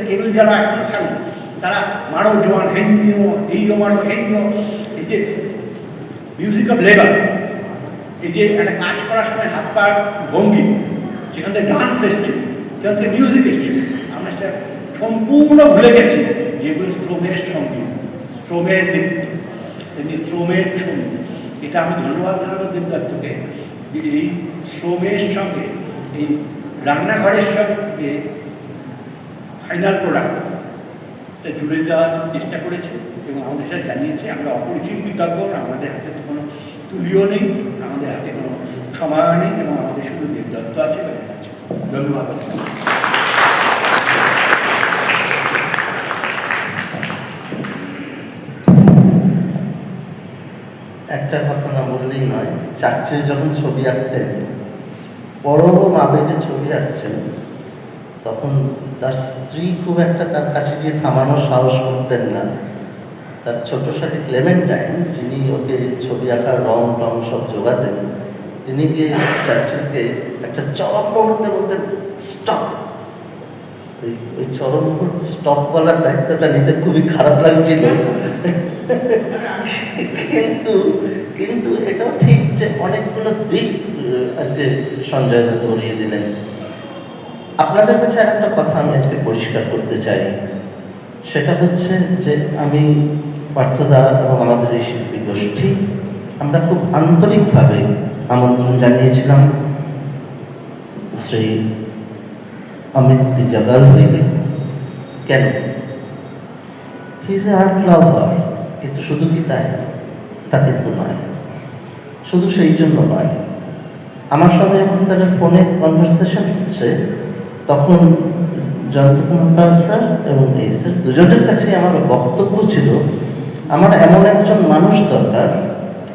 কেবল যারা এখনো চালু, তারা মারো জোয়ান হেইও, এইও মারো হেইও, এই যে মিউজিক অফ লেবার, এই যে একটা কাজ করার সময় হাত পা ভঙ্গি, সেখান থেকে ডান্স এসছে, সেখান থেকে মিউজিক এসছে, আমরা সেটা সম্পূর্ণ ভুলে গেছি। যেগুলো শ্রমের সঙ্গীত, শ্রমের নৃত্য, তেমনি শ্রমের ছবি। এটা আমি ধন্যবাদ জানাবো দেবদত্তকে, যে এই শ্রমের সঙ্গে এই রান্নাঘরের সঙ্গে ফাইনাল প্রোডাক্ট জুড়ে দেওয়ার চেষ্টা করেছে এবং আমাদের সাথে জানিয়েছে। আমরা অপরিচিত কৃতজ্ঞ, আমাদের হাতে তো কোনো তুলিও নেই, আমাদের হাতে কোনো সময় নেই, এবং আমাদের শুধু দেবদত্ত আছে। ধন্যবাদ। একটা কথা না বললেই নয়, চার্চে যখন ছবি আঁকতেন, বড় আবেগে ছবি আঁকছেন, তখন তার স্ত্রী খুব একটা তার কাছে গিয়ে থামানোর সাহস করতেন না। তার ছোট সাথে ক্লেমেন্টাইন, যিনি ওকে ছবি আঁকার রং টং সব জোগাতেন, তিনি গিয়ে চার্চিলকে একটা চরম মুহূর্তে বলতেন স্টপ। ওই চরম মুহূর্তে স্টপ বলার দায়িত্বটা নিতে খুবই খারাপ লাগছিল, কিন্তু এটাও ঠিক যে অনেকগুলো দিক আজকে সঞ্জয় দত্ত ধরিয়ে দিলেন। আপনাদের কাছে আর একটা কথা আমি আজকে পরিষ্কার করতে চাই, সেটা হচ্ছে যে আমি পার্থদা এবং আমাদের এই শিল্পী গোষ্ঠী, আমরা খুব আন্তরিকভাবে আমন্ত্রণ জানিয়েছিলাম শ্রী অমিত জাগালকে। কেন? হি ইজ আর্ট লাভার, কিন্তু শুধু কি তাই? তা কিন্তু নয়, শুধু সেই জন্য নয়। আমার সঙ্গে যখন স্যারের ফোনে কনভারসেশন হচ্ছে, তখন জয়ন্ত কুমার পাল স্যার এবং এই স্যার দুজনের কাছে আমার বক্তব্য ছিল, আমার এমন একজন মানুষ দরকার।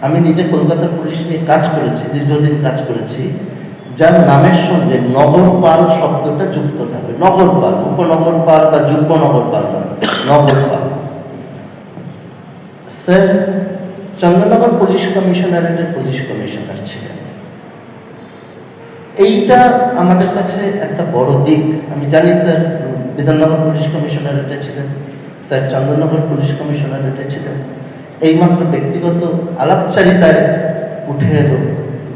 আমি নিজে কলকাতা পুলিশ নিয়ে কাজ করেছি, দীর্ঘদিন কাজ করেছি, যার নামের সঙ্গে নগরপাল শব্দটা যুক্ত থাকে। নগরপাল, উপনগরপাল বা যুগ্ম নগরপাল, নগরপাল। স্যার চন্দননগর পুলিশ কমিশনারেটের পুলিশ কমিশনার ছিলেন। এইটা আমাদের কাছে একটা বড় দিক। আমি জানি স্যার বিধাননগর পুলিশ কমিশনারেটে ছিলেন, স্যার চন্দননগর পুলিশ কমিশনারেটে ছিলেন। এইমাত্র ব্যক্তিগত আলাপচারিতায় উঠে এলো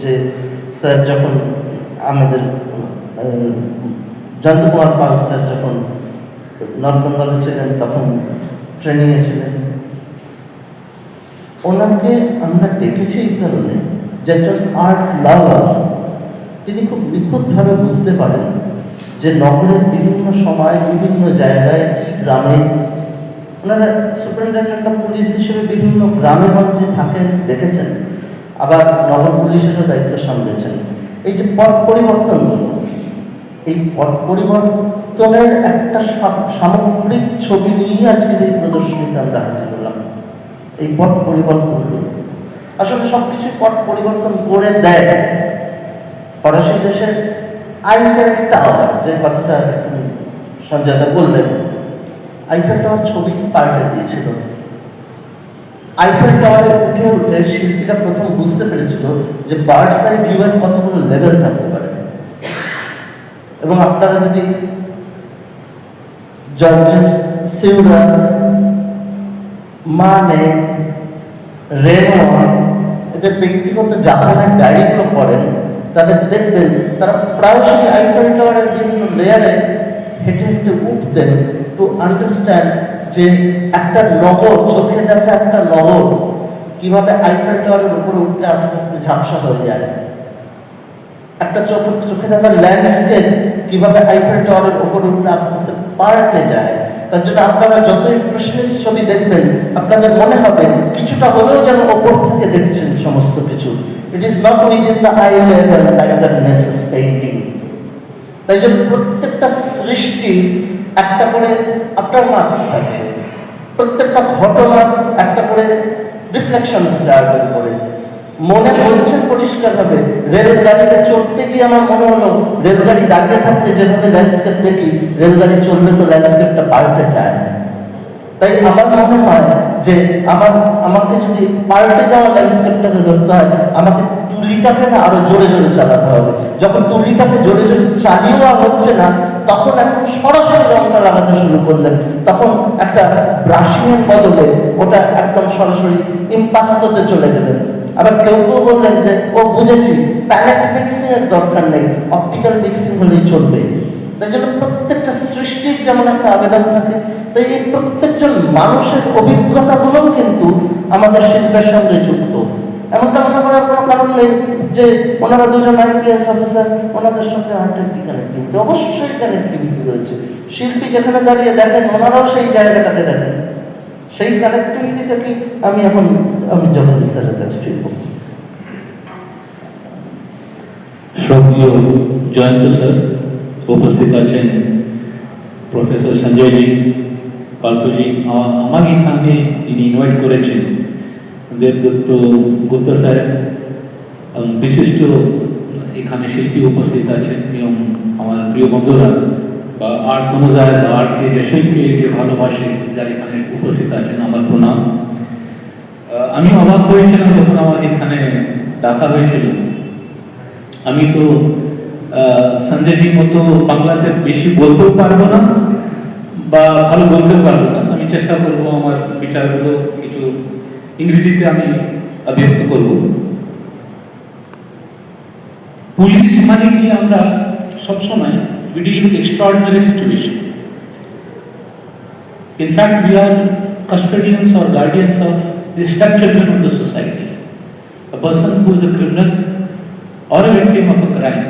যে স্যার যখন আমাদের জয়ন্ত কুমার পাল স্যার যখন নর্থ বেঙ্গলে ছিলেন, তখন ট্রেনিংয়ে ছিলেন। ওনাকে আমরা দেখেছি এই কারণে যে একজন আর্ট লাভার, তিনি খুব নিখুঁতভাবে বুঝতে পারেন যে নগরের বিভিন্ন সময় বিভিন্ন জায়গায় গ্রামে, ওনারা সুপারিনটেন্ডেন্ট অফ পুলিশ হিসেবে বিভিন্ন গ্রামে গঞ্জে থাকেন, দেখেছেন, আবার নগর পুলিশেরও দায়িত্ব সামলেছেন। এই যে পথ পরিবর্তনগুলো, এই পথ পরিবর্তনের একটা সামগ্রিক ছবি নিয়ে আজকের এই প্রদর্শনীতে আমরা হাজির হলাম। এই পথ পরিবর্তনগুলো আসলে সবকিছু পট পরিবর্তন করে দেয়। ফরাসি দেশের আইফেল টাওয়ার, যে কথাটা সঞ্জয় দা বললেন, আইফেল টাওয়ার ছবি পাল্টে দিয়েছিল। আইফেল টাওয়ারে উঠে উঠে শিল্পীরা প্রথম বুঝতে পেরেছিল যে বার্ডস আই ভিউয়ের কতগুলো লেভেল থাকতে পারে। এবং আপনারা যদি জর্জেস সিউরা, মানে, রেনোয়ার এদের ব্যক্তিগত জাপানের ডায়েরিগুলো পড়েন, তাদের দেখবেন তারা প্রায়শই আইফেল টাওয়ারের বিভিন্ন লেয়ারে হেঁটে হেঁটে উঠতেন টু আন্ডারস্ট্যান্ড যে একটা নগর, চোখে দেখা একটা নগর কিভাবে আইফেল টাওয়ারের উপরে উঠতে আস্তে আস্তে ঝাপসা হয়ে যায়, একটা চোখে দেখা ল্যান্ডস্কেপ কিভাবে আইফেল টাওয়ারের উপরে উঠতে আস্তে আস্তে পাল্টে যায়। তার জন্য আপনারা যত ইমপ্রেশনিস্ট ছবি দেখবেন আপনাদের মনে হবে কিছুটা হলেও যেন ওপর থেকে দেখছেন সমস্ত কিছু। It is not within the I level like the necessarily painting. তাই জন্য প্রত্যেকটা সৃষ্টি একটা করে আফটার মার্কস থাকে, প্রত্যেকটা ঘটনার একটা করে রিফ্লেকশন থাকে আর্টের উপরে। মনে বলছেন পরিষ্কারভাবে, রেলগাড়িতে চড়তে গিয়ে আমার মনে হলো রেলগাড়ি দাঁড়িয়ে থাকতে যেভাবে ল্যান্ডস্কেপ দেখি, রেলগাড়ি চললে তো ল্যান্ডস্কেপটা পাল্টে যায়। তাই আমার মনে হয় যে আমাকে যদি পাল্টে যাওয়া ল্যান্ডস্কেপটাকে ধরতে হয়, আমাকে তুলিটাকে না আরো জোরে জোরে চালাতে হবে। যখন তুলিটাকে জোরে জোরে চালিয়েও হচ্ছে না, তখন এখন সরাসরি রংটা লাগাতে শুরু করলেন। তখন একটা ব্রাশিংয়ের বদলে ওটা একদম সরাসরি ইম্পাস্ততে চলে গেলেন। আবার কেউ কেউ বললেন যে ও বুঝেছি, প্যালেট মিক্সিং এর দরকার নেই, অপটিক্যাল মিক্সিং হলেই চলবে। তাই জন্য প্রত্যেকটা সৃষ্টির যেমন একটা আবেদন থাকে, তাই এই প্রত্যেকজন মানুষের অভিজ্ঞতাগুলোও কিন্তু আমাদের শিল্পের সঙ্গে যুক্ত। এমনটা মনে করার কোনো কারণ নেই যে ওনারা দুজন আইপিএস অফিসার, ওনাদের সঙ্গে আর্টের কি কানেক্টিভিটি? অবশ্যই কানেক্টিভিটি রয়েছে। শিল্পী যেখানে দাঁড়িয়ে দেখেন, ওনারাও সেই জায়গাটাতে দেখেন। সেই কানেক্টিভিটি থেকে আমি যখন স্যারের কাছে ফিরব। শ্রদ্ধেয় জয়ন্ত স্যার, উপস্থিত আছেন প্রফেসর সঞ্জয়জি, পার্থজি, আমাকে এখানে তিনি ইনভাইট করেছেন। দেবদত্ত গুপ্ত স্যার বিশিষ্ট এখানে শিল্পী উপস্থিত আছেন এবং আমার প্রিয় বন্ধুরা বা আর্ট অনুযায়ী আর্টকে যে শিল্পী যে ভালোবাসে যারা এখানে উপস্থিত আছেন, আমার প্রণাম। আমি অবাক হয়েছিলাম যখন আমার এখানে ডাকা হয়েছিল। আমি তো সঞ্জয়জির মতো বাংলাতে বেশি বলতেও পারবো না বা ভালো বলতেও পারবো না। আমি চেষ্টা করবো আমার বিচারগুলো কিছু ইংরেজিতে আমি অভিব্যক্ত করব। পুলিশ মানে কি আমরা সবসময় we deal with extraordinary situation. In fact, we are custodians or guardians of the stepchildren of the society. A person who is a criminal or a victim of a crime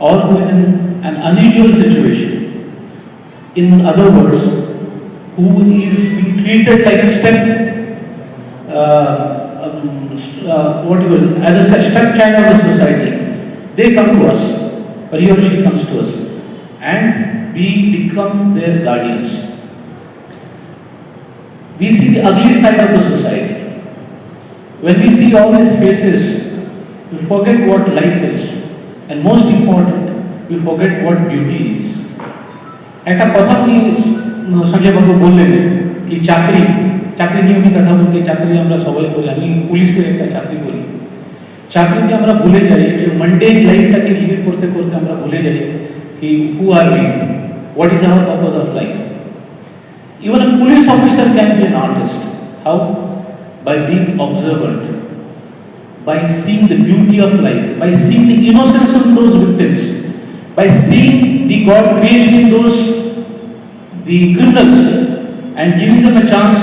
or who is in an unusual situation, in other words, who is being treated like as a stepchild of the society, they come to us, or he or she comes to us, and we become their guardians. We see the ugly side of the society. When we see all these faces, we forget what life is, and most important, we forget what beauty is. একটা কথা কি সঞ্জয় বাবু বললেন কি চাকরি নিয়ে আমি কথা বলতে, চাকরি আমরা সবাই করি, আমি পুলিশের একটা চাকরি করি। চাকরিতে আমরা ভুলে যাই যে মানডেন লাইফটাকে লিড করতে করতে আমরা ভুলে যাই কি who are we, what is our purpose of life. Even a police officer can be an artist. How? By being observant, by seeing the beauty of life, by seeing the innocence of those victims, by seeing the God creation in the criminals and giving them a chance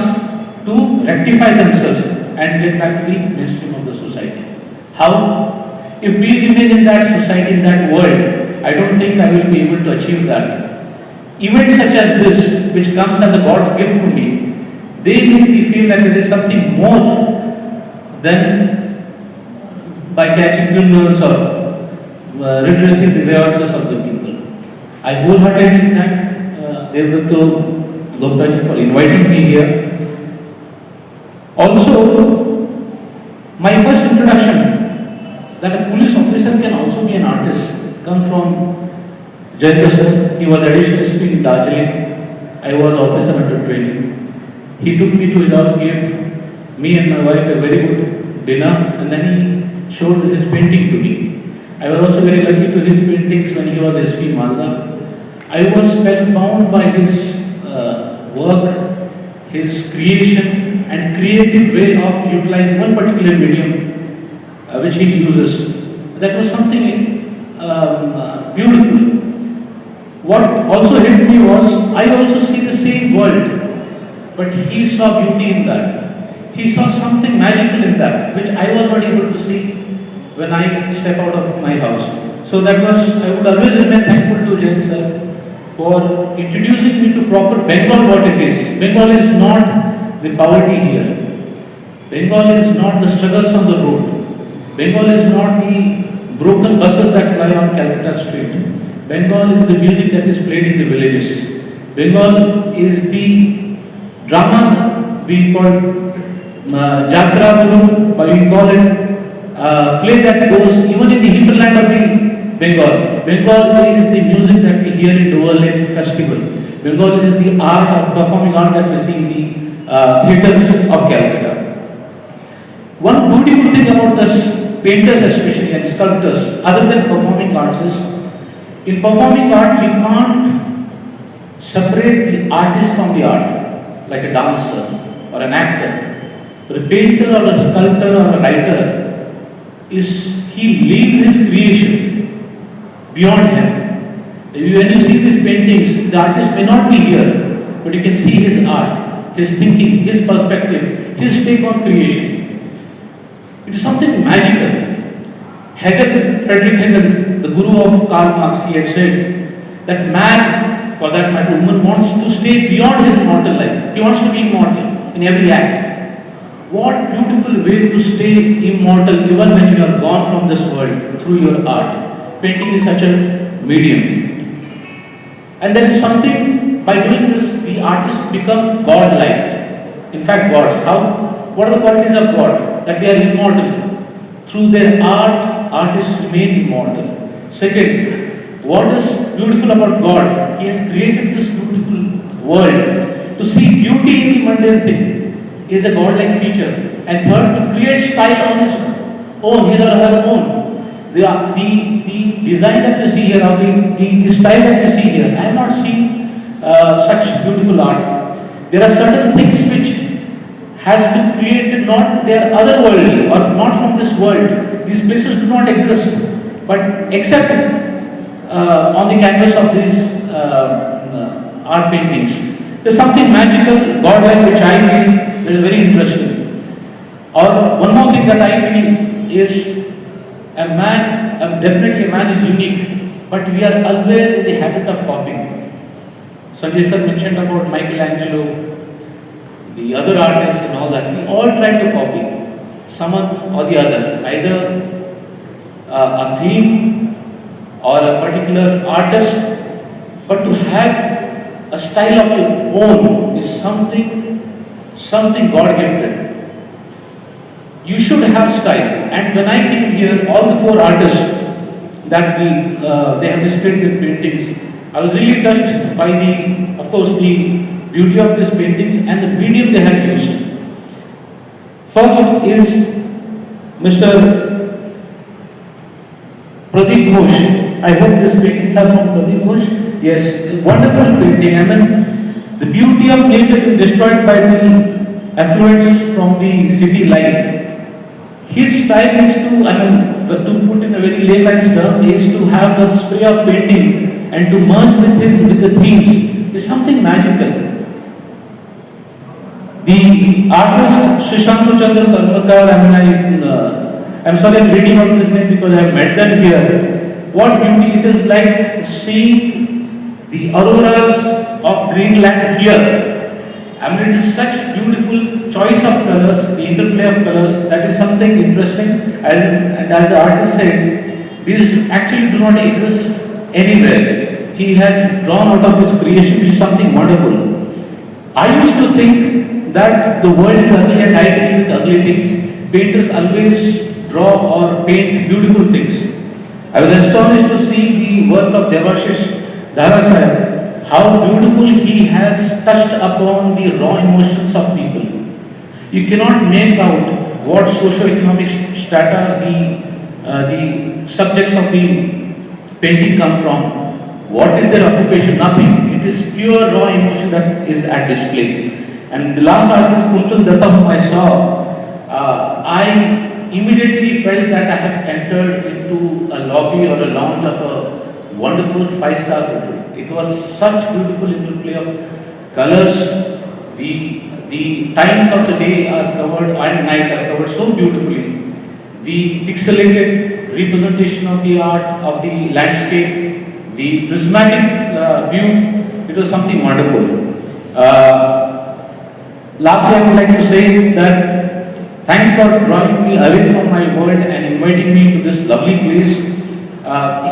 to rectify themselves and get back to the mainstream of the society. How? If we remain in that society, in that world, I don't think I will be able to achieve that. Events such as this, which comes as a God's gift to me, they make me feel that there is something more than by catching criminals or redressing the grievances of the people. I wholeheartedly thank Devdutta Guptaji for inviting me here. Also, My first introduction that a police officer can also be an artist comes from Jayendra sir. He was additional SP in Darjeeling. I was officer under training. He took me to his house, gave me and my wife a very good dinner, and then he showed his painting to me. I was also very lucky to his paintings when he was SP Malda. I was spellbound by his work, his creation and creative way of utilizing one particular medium which he uses. That was something beautiful. What also hit me was, I also see the same world, but he saw beauty in that. He saw something magical in that, which I was not able to see when I step out of my house. So that was, I would always remain thankful to Jain sir for introducing me to proper Bengal what it is. Bengal is not the poverty here. Bengal is not the struggles on the road. Bengal is not the broken buses that lie on Calcutta Street. Bengal is the music that is played in the villages. Bengal is the drama we call Jatra Guru, we call it play that goes even in the hinterland of the Bengal. Bengal is the music that we hear in Doverlane Festival. Bengal is the art of performing art that we see in the theatres of Calcutta. One beautiful thing about this painters especially and sculptors, other than performing arts, is in performing art you can't separate the artist from the art, like a dancer or an actor. But a painter or a sculptor or a writer he leaves his creation beyond him. When you see these paintings, the artist may not be here, but you can see his art, his thinking, his perspective, his take on creation. It is something magical. Friedrich Hegel, the guru of Karl Marx, he had said that man, for that matter woman, wants to stay beyond his mortal life. He wants to be immortal in every act. What beautiful way to stay immortal even when you are gone from this world through your art. Painting is such a medium. And there is something, by doing this, the artists become God-like. In fact, gods. How? What are the qualities of God? That they are immortal. Through their art, artists remain immortal. Second, what is beautiful about God? He has created this beautiful world to see beauty in the mundane thing. He is a God-like creature. And third, to create style on his own, his or her own. The design that you see here, or the style that you see here, I have not seen such beautiful art. There are certain things which has been created, not they are otherworldly or not from this world. These places do not exist, but except on the canvas of these art paintings. There's something magical, God-like, which I feel is very interesting. Or one more thing that I feel is definitely a man is unique, but we are always in the habit of copying. Sanjay sir mentioned about Michelangelo, the other artists and all that. We all try to copy someone or the other, either a theme or a particular artist, but to have a style of your own is something God gifted. You should have style. And when I came here, all the 4 artists that they have displayed their paintings, I was really touched by the beauty of these paintings and the medium they had used. First is Mr. Pradeep Ghosh. I hope this paintings are from Pradeep Ghosh. Yes, wonderful painting. I mean, the beauty of nature is destroyed by the affluence from the city life. His style is to put in a very layman's term, is to have the spray of painting and to merge with the themes is something magical. The artist Shashank Chandra Karmakar, I'm sorry I'm reading out this name because I have met them here. What beauty, it is like seeing the auroras of Greenland here. It is such beautiful choice of colors, the interplay of colors, that is something interesting. And as the artist said, these actually do not exist anywhere. He has drawn out of his creation, which is something wonderful. I used to think that the world is ugly and I deal with ugly things. painters always draw or paint beautiful things. I was astonished to see the work of Devashish Dharasaya, how beautiful he has touched upon the raw emotions of people. You cannot make out what socio-economic strata the subjects of the painting come from. What is their occupation? Nothing. It is pure raw emotion that is at display. And the last artist, Kuntal Datta, whom I saw, I immediately felt that I have entered into a lobby or a lounge of a wonderful five-star hotel. It was such beautiful interplay of colors. The times of the day are covered and night are covered so beautifully. The pixelated representation of the art, of the landscape, the prismatic view, it was something wonderful. Lastly, I would like to say that thanks for drawing me away from my world and inviting me to this lovely place.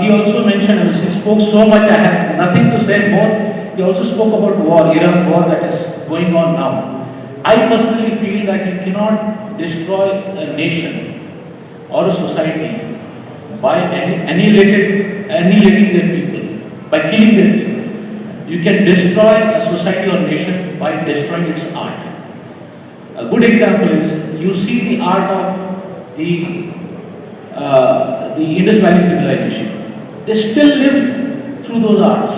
He also mentioned, he spoke so much, I have nothing to say more. He also spoke about war, Iran war that is going on now. I personally feel that you cannot destroy a nation or a society by annihilating their people, by killing their people. You can destroy a society or nation by destroying its art. A good example is, you see the art of the Indus Valley civilization. They still live through those arts.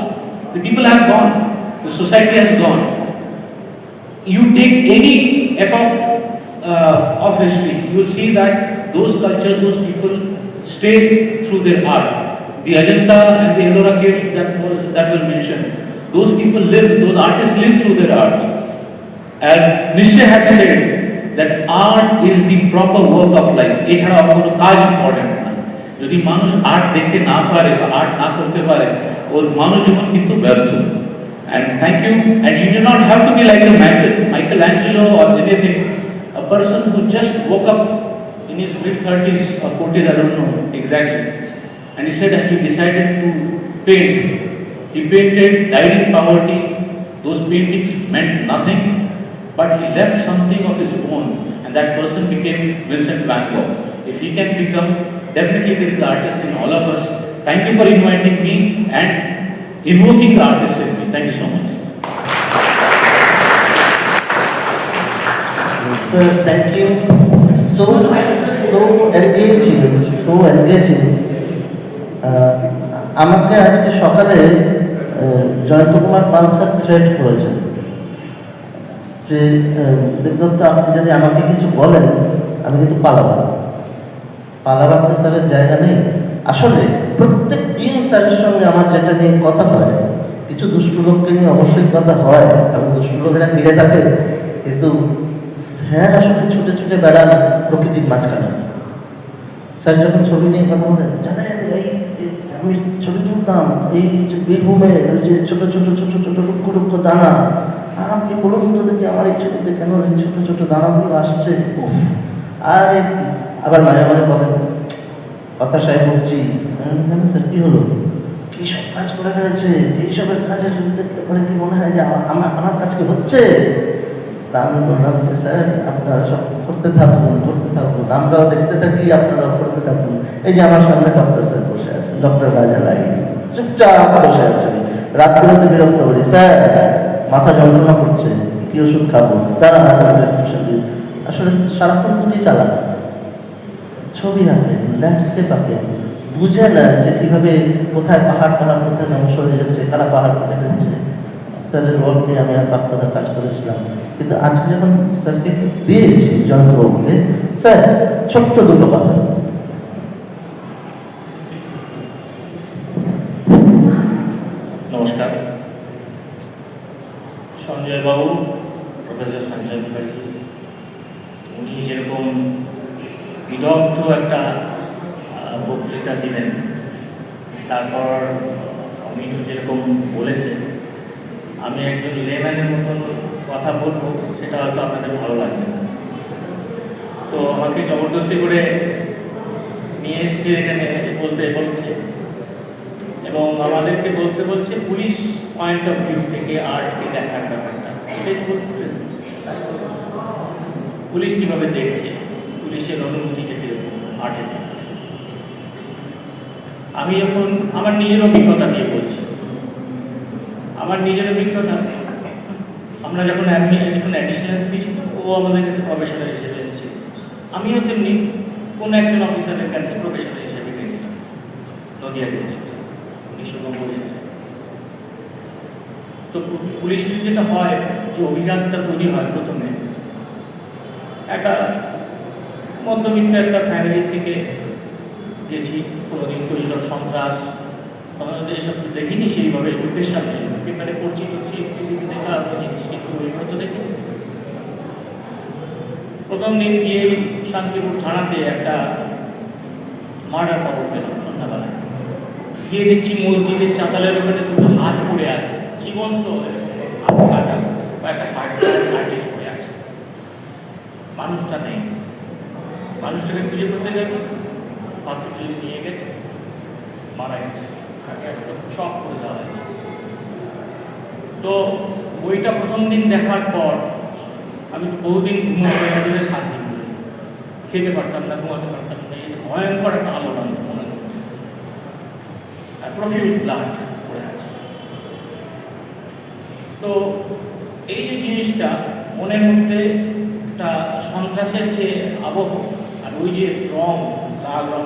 The people have gone, the society has gone. You take any epoch of history, you will see that those cultures, those people stay through their art. The Ajanta and the Ellora caves that were mentioned, those people live, those artists live through their art. As Nietzsche had said, that art is the proper work of life. এছাড়া আর কোনো কাজ ইম্পর্টেন্ট না। যদি মানুষ আর্ট দেখতে না পারে বা আর্ট না করতে পারে, ওর মানব জীবন কিন্তু ব্যর্থ। And thank you. And you do not have to be like a Michelangelo or anything. A person who just woke up in his mid-30s or 40s, I don't know exactly. And he said that he decided to paint. He painted, died in poverty. Those paintings meant nothing. But he left something of his own, and that person became Vincent van Gogh. If he can become, definitely there is an artist in all of us. Thank you for inviting me and invoking the artist in me. Thank you so much. Sir, thank you. So engaging. আমাকে আজকে সকালে জয়ন্ত কুমার পাল স্যার থ্রেট করেছেন যে দেবদত্ত, আপনি যদি আমাকে কিছু বলেন আমি কিন্তু পালাবার তো স্যারের জায়গা নেই। আসলে প্রত্যেক দিন স্যারের সঙ্গে আমার যেটা নিয়ে কথা হয়, কিছু দুষ্টু লোককে নিয়ে অবশ্যই কথা হয়, কারণ দুষ্টু লোকেরা ফিরে থাকে, কিন্তু স্যার আসলে ছুটে ছুটে বেড়ান প্রকৃতির মাঝখানে। স্যার যখন ছবি নিয়ে কথা বলেন, জানেন আমি ছবি তুলতাম এই যে বীরভূমে ওই যে ছোট ছোট ছোট ছোট রুক্ষ রুক্ষ দানা, আপনি বলুন তো দেখি আমার এই ছবিতে কেন এই ছোট ছোট দানাগুলো আসছে। আর আবার মাঝে মাঝে বলেন হতাশায় ভুগছি, স্যার কি হলো, কি সব কাজ করে ফেলেছে, এইসবের কাজের দেখতে পরে কি মনে হয় যে আমার কাজ কি হচ্ছে। তা আমি বললাম যে স্যার আপনারা সব করতে থাকুন, আমরাও দেখতে থাকি, আপনারাও করতে থাকুন। এই যে আমার সামনে ডক্টর স্যার বসে আছেন, ডক্টর রাজা লাই চুপচাপ বসে আছেন। রাত্রিতে বিরক্ত করি, স্যার মাথা যন্ত্রণা করছে, কি ওষুধ খাবো, তারা প্রেসক্রিপশন দিয়ে আসলে সারাক্ষণ দুটি চালান, ছবি আঁকেন, ল্যান্ডস্কেপ আঁকেন, বুঝে না যে কিভাবে কোথায় পাহাড় কোথায় ধ্বংস হয়ে যাচ্ছে, কারা পাহাড় কোথায় ফেলছে। স্যারের ওয়ার্কে আমি আর বাপ্পাদার কাজ করেছিলাম, কিন্তু আজকে যখন স্যারকে পেয়েছি জয়ন্তবাবুকে, স্যার ছোট্ট দুটো কথা। নমস্কার। সঞ্জয় বাবু, প্রফেসর সঞ্জয় মুখার্জি, উনি যেরকম বিদগ্ধ একটা বক্তৃতা দিলেন, তারপর অমিত যেরকম বলেছে, আমি একজন লেম্যানের মতন কথা বলবো, সেটা হয়তো আপনাদের ভালো লাগবে না। তো আমাকে জবরদস্তি করে নিয়ে এসছে এখানে বলছে, এবং আমাদেরকে বলছে পুলিশ পয়েন্ট অফ ভিউ থেকে আর্টকে দেখার ব্যাপারটা, সেটাই বলছে পুলিশ কীভাবে দেখছে। পুলিশের অনুমতি থেকে আটে। আমি যখন আমার নিজের অভিজ্ঞতা দিয়ে বলছি, আমার নিজের অভিজ্ঞতা, আমরা যখন অ্যাডিশনাল দিয়েছি ও আমাদের কাছে প্রফেশনাল হিসেবে এসেছে, আমিও তেমনি কোন একজন অফিসারের কাছে প্রফেশনাল হিসেবে গেছিলাম নদিয়া ডিস্ট্রিক্টে 1990 সালে। তো পুলিশের যেটা হয়, যে অভিজ্ঞতা তৈরি হয় প্রথমে, একটা মধ্যবিত্ত একটা ফ্যামিলি থেকে গেছি, কোনোদিন তৈরি সন্ত্রাস এসব দেখিনি সেইভাবে চোখের সামনে পেপারে পড়ছি দেখা জিনিস কিন্তু ওইভাবে তো দেখি। প্রথম দিন গিয়ে শান্তিপুর থানাতে একটা মার্ডার খবর পেলাম সন্ধ্যাবেলায়। গিয়ে দেখছি মসজিদের চাতালের ওখানে দুটো হাত পড়ে আছে, জীবন্ত কাটা বা একটা কার্টেজ পড়ে আছে, মানুষটা নেই। মানুষটাকে খুঁজে করতে গেছে, হসপিটালে নিয়ে গেছে, মারা গেছে, তাকে একদম শক করে দেওয়া হয়েছে। তো বইটা প্রথম দিন দেখার পর আমি তো বহুদিন ঘুমোতে শান্তি করি, খেতে পারতাম না, ঘুমাতে পারতাম না, এই ভয়ঙ্কর একটা আলোড়ন মনে করছে, প্রফিউজ ব্লাড পড়ে আছে। তো এই যে জিনিসটা মনের মধ্যে একটা সন্ত্রাসের যে আবহ, আর ওই যে রং, লাল রং,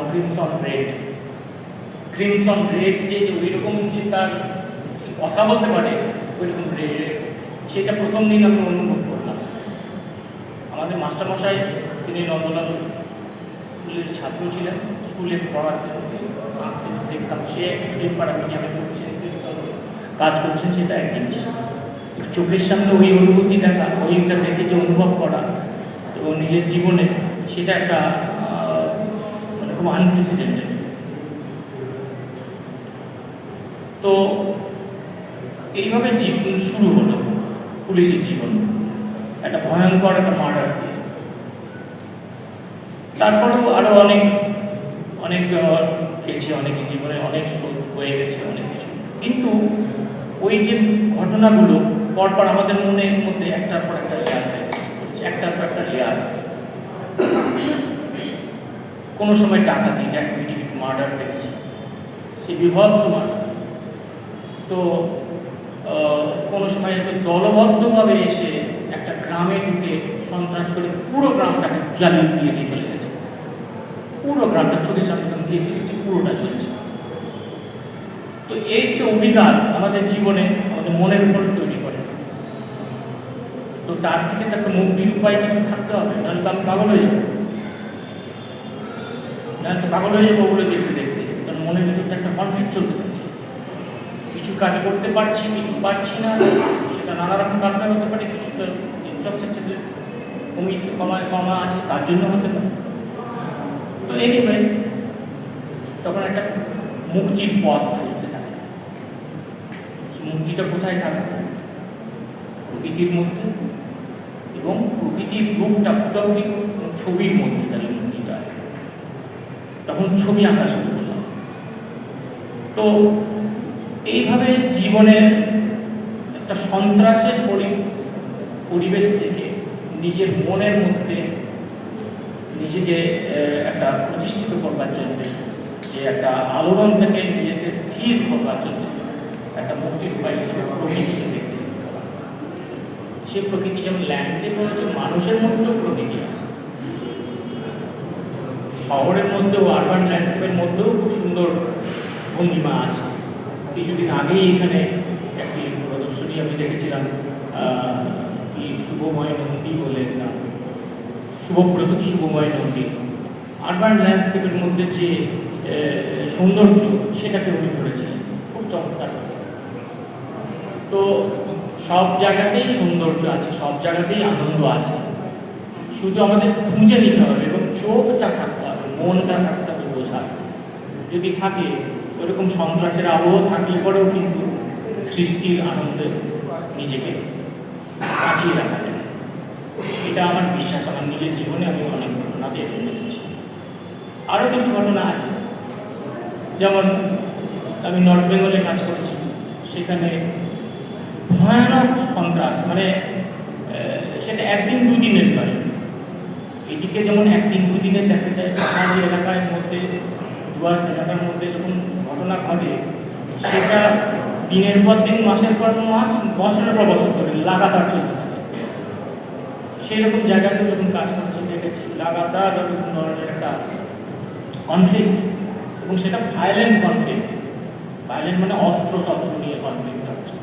ক্রিমসন রেড যে ওই রকম যে তার কথা বলতে পারে ওইরকম রেড, সেটা প্রথম দিন আমি অনুভব করলাম। আমাদের মাস্টারমশাই, তিনি নন্দলাল স্কুলের ছাত্র ছিলেন, স্কুলে পড়াতে দেখতাম সে পাড়া মিডিয়ামে পড়ছেন, কাজ করছেন, সেটা এক জিনিস। চোখের সামনে ওই অনুভূতি দেখা, ওইটা দেখে যে অনুভব করা এবং নিজের জীবনে, সেটা একটা মানে খুব আনপ্রেসিডেন্টেড। তো এইভাবে জীবন শুরু হলো, পুলিশের জীবন একটা ভয়ঙ্কর একটা মার্ডার দিয়ে। তারপরেও আরো অনেক অনেক গেছে, অনেক জীবনে অনেক হয়ে গেছে অনেক কিছু, কিন্তু ওই যে ঘটনাগুলো পরপর আমাদের মনের মধ্যে একটার পর একটা লেয়ার, একটার পর একটা লেয়ার। কোনো সময় ডাকাতি, মার্ডার দেখেছি, সে বিভৎস মার্ডার। তো কোনো সময় দলবদ্ধভাবে এসে একটা গ্রামে ঢুকে সন্ত্রাস করে পুরো গ্রামটাকে জ্বালিয়ে দিয়ে চলে গেছে, পুরো গ্রামটা চোখের সামনে দিয়েছে, পুরোটা চলেছে। তো এই যে অভিজ্ঞতা আমাদের জীবনে আমাদের মনের উপর তৈরি করে, তো তার থেকে তো একটা মুক্তির উপায় কিছু থাকতে হবে, নাহলে তো আমি পাগল হয়ে যাবো, ওগুলো দেখতে দেখতে। কারণ মনের ভিতরে একটা কনফ্লিক্ট চলতে থাকছে, কিছু কাজ করতে পারছি, কিছু পারছি না, সেটা নানা রকম কারণে হতে পারে, কিছু তো ইনফ্রাস্ট্রাকচার কমা আছে তার জন্য হতে পারে। তো এনিওয়ে তখন একটা মুক্তির পথ খুঁজতে থাকে। মুক্তিটা কোথায় থাকে? প্রকৃতির মধ্যে, এবং প্রকৃতির রূপটা ফুটাফুটি ছবির মধ্যে তাহলে মুক্তিটা। তখন ছবি আঁকা শুরু করলাম। তো এইভাবে জীবনের একটা সন্ত্রাসের পরিবেশ থেকে নিজের মনের মধ্যে নিজেকে একটা প্রতিষ্ঠিত করবার জন্য, যে একটা আলোড়ন থেকে নিজেকে স্থির করবার জন্য একটা মুক্তির উপায় হিসেবে প্রকৃতিকে দেখতে করা। সে প্রকৃতি যেমন ল্যান্ডস্কেপ হয়েছে, মানুষের মধ্যেও প্রকৃতি আছে, শহরের মধ্যেও, আরবান ল্যান্ডস্কেপের মধ্যেও খুব সুন্দর ভঙ্গিমা আছে। কিছুদিন আগেই এখানে একটি প্রদর্শনী আমি দেখেছিলাম, কি শুভময় নন্দী বলে নাম, শুভব্রত কি শুভময় নন্দী, আরবান ল্যান্ডস্কেপের মধ্যে যে সৌন্দর্য সেটাকে উনি ধরেছিলেন, খুব চমৎকার। তো সব জায়গাতেই সৌন্দর্য আছে, সব জায়গাতেই আনন্দ আছে, শুধু আমাদের খুঁজে নিতে হবে এবং চোখটা থাকতে হবে, মনটা থাকতে হবে বোঝার। যদি থাকে ওরকম সন্ত্রাসের আবহ থাকলে পরেও কিন্তু সৃষ্টির আনন্দে নিজেকে বাঁচিয়ে রাখা যায়। এটা আমার বিশ্বাস, আমার নিজের জীবনে আমি অনেক ঘটনা দিয়ে দেখেছি। আরও কিছু ঘটনা আছে, যেমন আমি নর্থ বেঙ্গলে কাজ করেছি, সেখানে ভয়ানক সন্ত্রাস, মানে সেটা একদিন দুদিনের নয়, এদিকে যেমন একদিন দুদিনে দেখা যায়, আমাদের এলাকার মধ্যে ডুয়ার্স এলাকার মধ্যে যখন ঘটনা ঘটে সেটা দিনের পর দিন, মাসের পর মাস, বছরের পর বছর ধরে লাগাতার চলতে থাকে। সেই রকম জায়গাতে যখন কাজ করছে দেখেছি লাগাতার এরকম ধরনের একটা কনফ্লিক্ট, এবং সেটা ভায়োলেন্ট কনফ্লিক্ট। ভায়োলেন্ট মানে অস্ত্র শস্ত্র নিয়ে কনফ্লিক্ট হচ্ছে,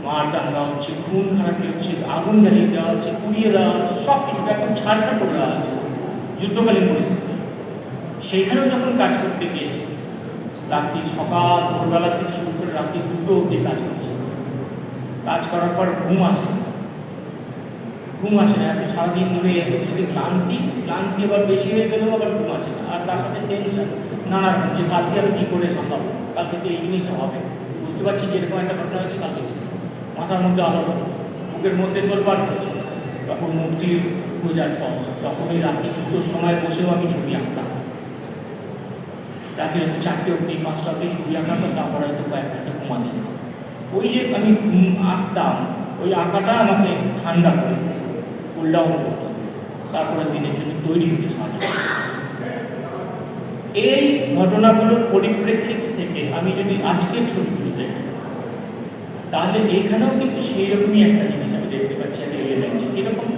মার দাঙ্গা হচ্ছে, খুন খারাপি হচ্ছে, আগুন জ্বালিয়ে দেওয়া হচ্ছে, পুড়িয়ে দেওয়া হচ্ছে, সব কিছু একদম ছাড়খাড় করে দেওয়া হচ্ছে যুদ্ধকালীন পরিস্থিতি। সেইখানেও যখন কাজ করতে গিয়েছে রাত্রি সকাল ভোরবেলা থেকে শুরু করে রাত্রি 2টো অবধি কাজ করছে। কাজ করার পর ঘুম আসে না, এত সারাদিন ধরে এত যদি ক্লান্তি আবার বেশি হয়ে গেলেও আবার ঘুম আসে না, আর তার সাথে টেনশন নানা রকম, যে কালকে আমি কী করে সামলাবো, কালকে তো এই জিনিসটা হবে, বুঝতে পারছি যে এরকম একটা ঘটনা হয়েছে, কালকে মাথার মধ্যে আলো, বুকের মধ্যে তোলবার হচ্ছে। তখন মুক্তির খোঁজার পর তখন ওই রাত্রি 2টোর সময় বসেও আমি ছবি আঁকতাম, রাত্রি হয়তো 4টে অবধি 5টা অবধি ছবি আঁকাতাম, তারপরে হয়তো কয়েকটা ঘুমাতে। ওই যে আমি আঁকতাম, ওই আঁকাটা আমাকে ঠান্ডা করে কুল ডাউন করতো, তারপরে দিনের জন্য তৈরি হতে সাহায্য করে। এই ঘটনাগুলোর পরিপ্রেক্ষিত থেকে আমি যদি আজকের ছবিগুলো দেখি তাহলে এখানেও কিন্তু সেই রকমই একটা জিনিস আমি দেখতে পাচ্ছি, একটা এলিমেন্ট। এরকম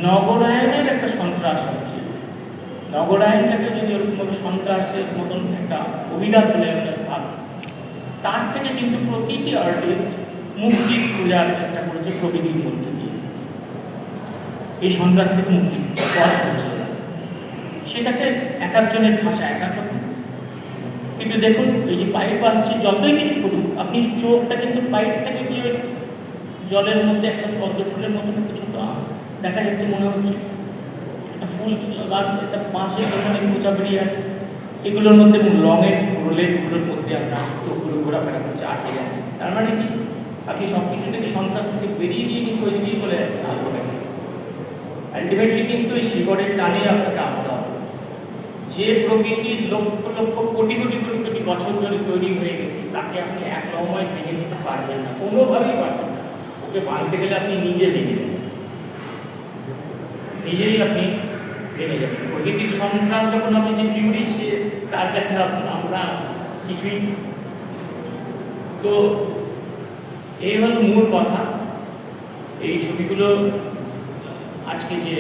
নগরায়নের একটা সন্ত্রাস হচ্ছে, নগরায়নটাকে যদি ওরকমভাবে সন্ত্রাসের মতন একটা অভিঘাত তুলে ভাব, তার থেকে কিন্তু প্রতিটি আর্টিস্ট মুক্তি খোঁজার চেষ্টা করেছে প্রকৃতির মধ্যে দিয়ে, এই সন্ত্রাস থেকে মুক্তি পাওয়ার করছে। সেটাকে এক একজনের ভাষা এক এক রকম। কিন্তু দেখুন এই যে পাইপ আসছে, যতই কিছু করুক আপনি চোখটা কিন্তু পাইপ থেকে গিয়ে জলের মধ্যে একটা পদ্ম ফুলের মতো কিছু দেখা যাচ্ছে, মনে হচ্ছে একটা ফুল গাছ, একটা বাঁশের দোকানে মোচা বেরিয়ে আছে, এগুলোর মধ্যে রঙের প্রলেপগুলোর মধ্যে আপনার চোখগুলো ঘোরাফেরা করছে, আটকে যাচ্ছে। তার মানে কি আপনি সব কিছু থেকে সন্ত্রাস থেকে বেরিয়ে গিয়ে কিন্তু ওই দিকেই চলে যাচ্ছেন। আলটিমেটলি কিন্তু এই শিকড়ের টানে আপনাকে আসতে হবে। যে প্রকৃতির লক্ষ লক্ষ কোটি কোটি কোটি কোটি বছর ধরে তৈরি হয়ে গেছে, তাকে আপনি এক লম্বায় ভেঙে দিতে পারবেন না, কোনোভাবেই পারবেন না। ওকে ভাঙতে গেলে আপনি নিজে ভেঙে যাবেন, নিজেই আপনি ভেঙে যাবেন। প্রকৃতির সন্ত্রাস যখন আপনি যে ফিউরি, সে তার কাছে আমরা কিছুই। তো এই হল মূল কথা। এই ছবিগুলো আজকে যে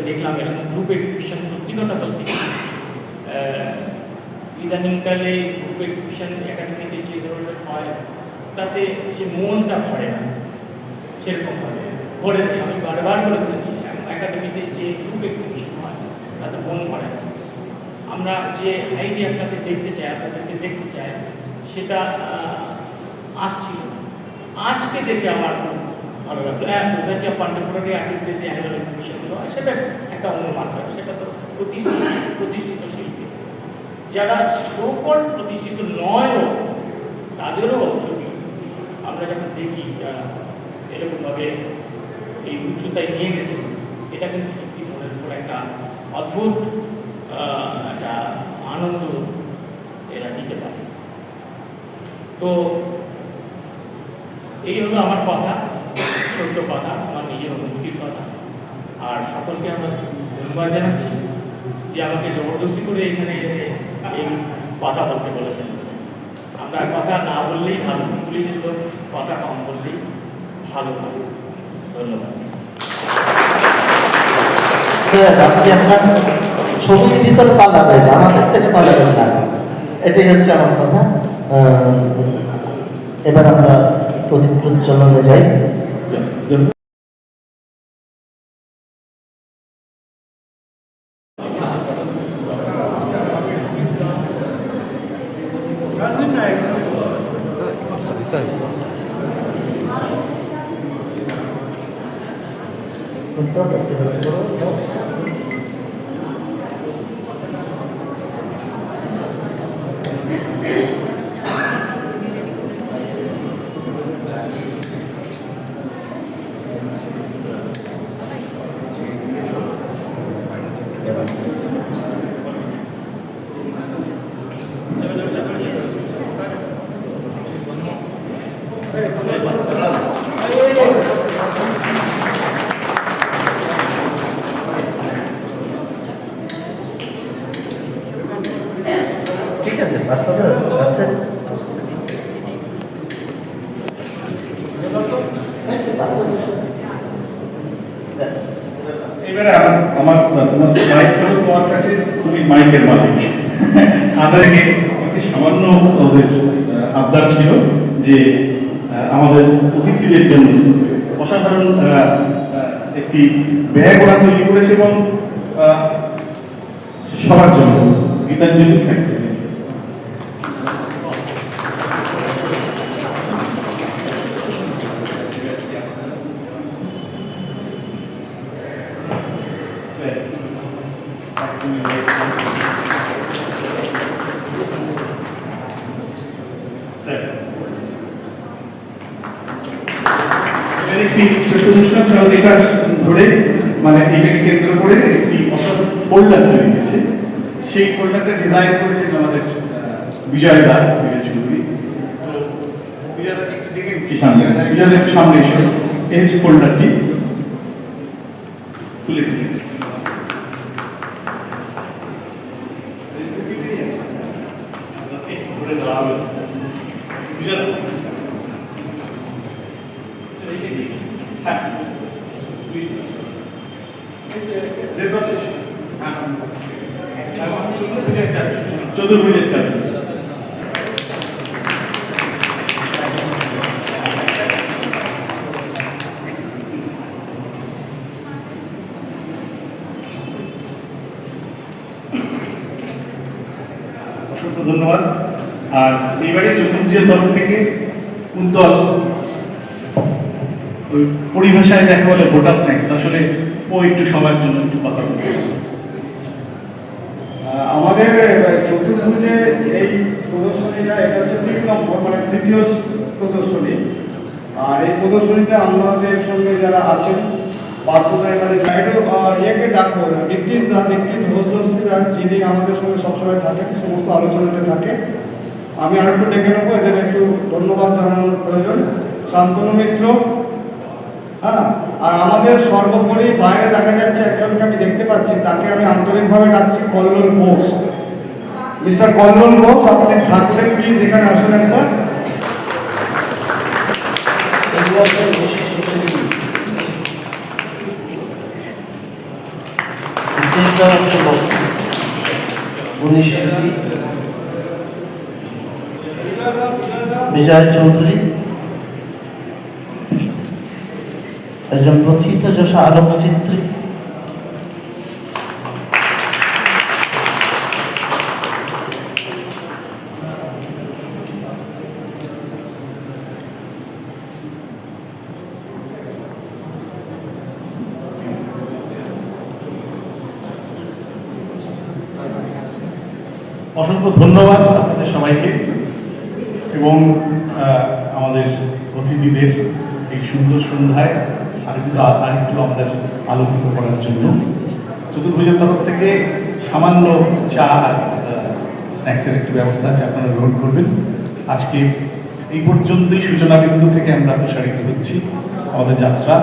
দেখলাম এরকম গ্রুপ এক্সিবিশন, সত্যি কথা বলতে ইদানিংকালে গ্রুপ এক্সিবিশন একাডেমিতে যে ধরনের হয় তাতে সে মনটা ভরে না, সেরকম ভাবে ভরে নেই। আমি বারবার করে বলেছি একাডেমিতে যে গ্রুপ এক্সিবিশন হয় তাতে মন ভরে না। আমরা যে আইডিয়া আপনাকে দেখতে চাই, আপনাদেরকে দেখতে চাই, সেটা আসছিল। আজকে দেখে আমার ভালো লাগলো। সোসাইটি অফ কন্টেম্পোরারি আর্টিস্টদের যে অ্যানুয়াল এক্সিবিশনগুলো হয় সেটা একটা অন্য মাত্রা, সেটা তো প্রতিষ্ঠিত শিল্পী, যারা সকল প্রতিষ্ঠিত নয়ও তাদেরও ছবি আমরা যখন দেখি যারা এরকমভাবে এই উচ্চতায় নিয়ে গেছে, এটা কিন্তু সত্যি মনের উপর একটা অদ্ভুত একটা আনন্দ এরা দিতে পারে। তো এই হলো আমার কথা, ছোট্ট কথা, আমার নিজের অনুভূতির কথা। আর সকলকে আমরা ধন্যবাদ জানাচ্ছি যে আমাকে জবরদস্তি করে এখানে এই কথা বলতে বলেছেন। আমরা কথা না বললেই ভালো, পুলিশের লোক কথা কম বললেই ভালো হবে। ধন্যবাদ। আজকে আপনার ছবির ভিতরে পালাবে না, আমাদের থেকে পালাবেন না, এটাই হচ্ছে আমার কথা। এবার আমরা প্রদীপ প্রজ্বলনে যাই। আপনাদেরকে একটি সামান্য ওদের আবদার ছিল যে আমাদের অতিথিদের জন্য অসাধারণ একটি ব্যাগ ওরা তৈরি করেছে এবং সবার জন্য গীতাঞ্জলি থাকছে। একটি অনুষ্ঠান চলতে ধরে মানে এটাকে কেন্দ্র করে একটি ফোল্ডার তৈরি হয়েছে। সেই ফোল্ডারটা ডিজাইন করেছেন আমাদের বিজয় দা, বিজয় চৌধুরী। তো বিজয় দাকে একটু দেখে নিচ্ছি সামনে, বিজয়ের সামনে এসে এই যে ফোল্ডারটি তুলে দিন। চতুর্ভুজের চাপ অসংখ্য ধন্যবাদ। আর এইবারে চতুর্ভুজের তরফ থেকে কুন্তল ওই পরিভাষায় দেখা বলে ভোটার থ্যাঙ্কস, আসলে ও একটু সবার জন্য একটু কথা বলবে। আমাদের চতুর্ভুজে এই প্রদর্শনীটা এটা হচ্ছে 3 নম্বর, মানে তৃতীয় প্রদর্শনী। আর এই প্রদর্শনীতে আমাদের সঙ্গে যারা আছেন পার্থদা এখানে ইয়েকে ডাকবো, দীপ্তিস হোস্টরা যিনি আমাদের সঙ্গে সবসময় থাকেন, সমস্ত আলোচনাতে থাকে। আমি আর একটু ডেকে নেবো, এদের একটু ধন্যবাদ জানানোর প্রয়োজন। শান্তনু মিত্র, হ্যাঁ। আর আমাদের সর্বোপরি বাইরে দেখা যাচ্ছে একজনকে আমি দেখতে পাচ্ছি, তাকে আমি আন্তরিকভাবে ডাকছি কল্লোল ঘোষ। মিস্টার কল্লোল ঘোষ, আপনি থাকলেন প্লিজ এখানে আসুন একবার। বিজয় চৌধুরী একজন প্রথিতযশা আলোকচিত্রী। অসংখ্য ধন্যবাদ আপনাদের সবাইকে এবং আমাদের অতিথিদের এই সুন্দর সন্ধ্যায় আরেকটু আমাদের আলোকিত করার জন্য। চতুর্ভুজের তরফ থেকে সামান্য চা আর স্ন্যাক্সের একটি ব্যবস্থা আছে, আপনারা গ্রহণ করবেন। আজকে এই পর্যন্তই সূচনা বিন্দু থেকে আমরা প্রসারিত হচ্ছি। আমাদের যাত্রা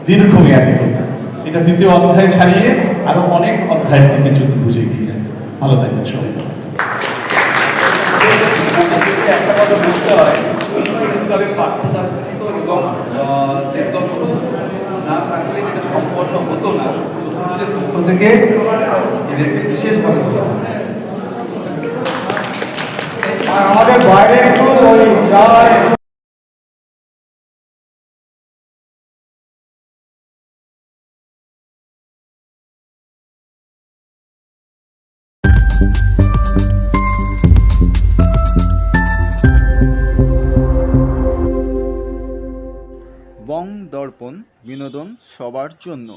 দীর্ঘমেয়াদী হোক, এটা 2য় অধ্যায় ছাড়িয়ে আরো অনেক অধ্যায়ের দিকে চতুর্ভুজে এগিয়ে যায়। ভালো থাকবেন সবাই। একটা কথা বুঝতে হয়, তবে পাঠ্যদাত্রিত এবং না থাকলে যেটা সম্পন্ন হতো না, চতুর্ভুজের পক্ষ থেকে এদেরকে বিশেষভাবে আর আমাদের বাইরে একটু ওই চায় বং দর্পণ, বিনোদন সবার জন্য।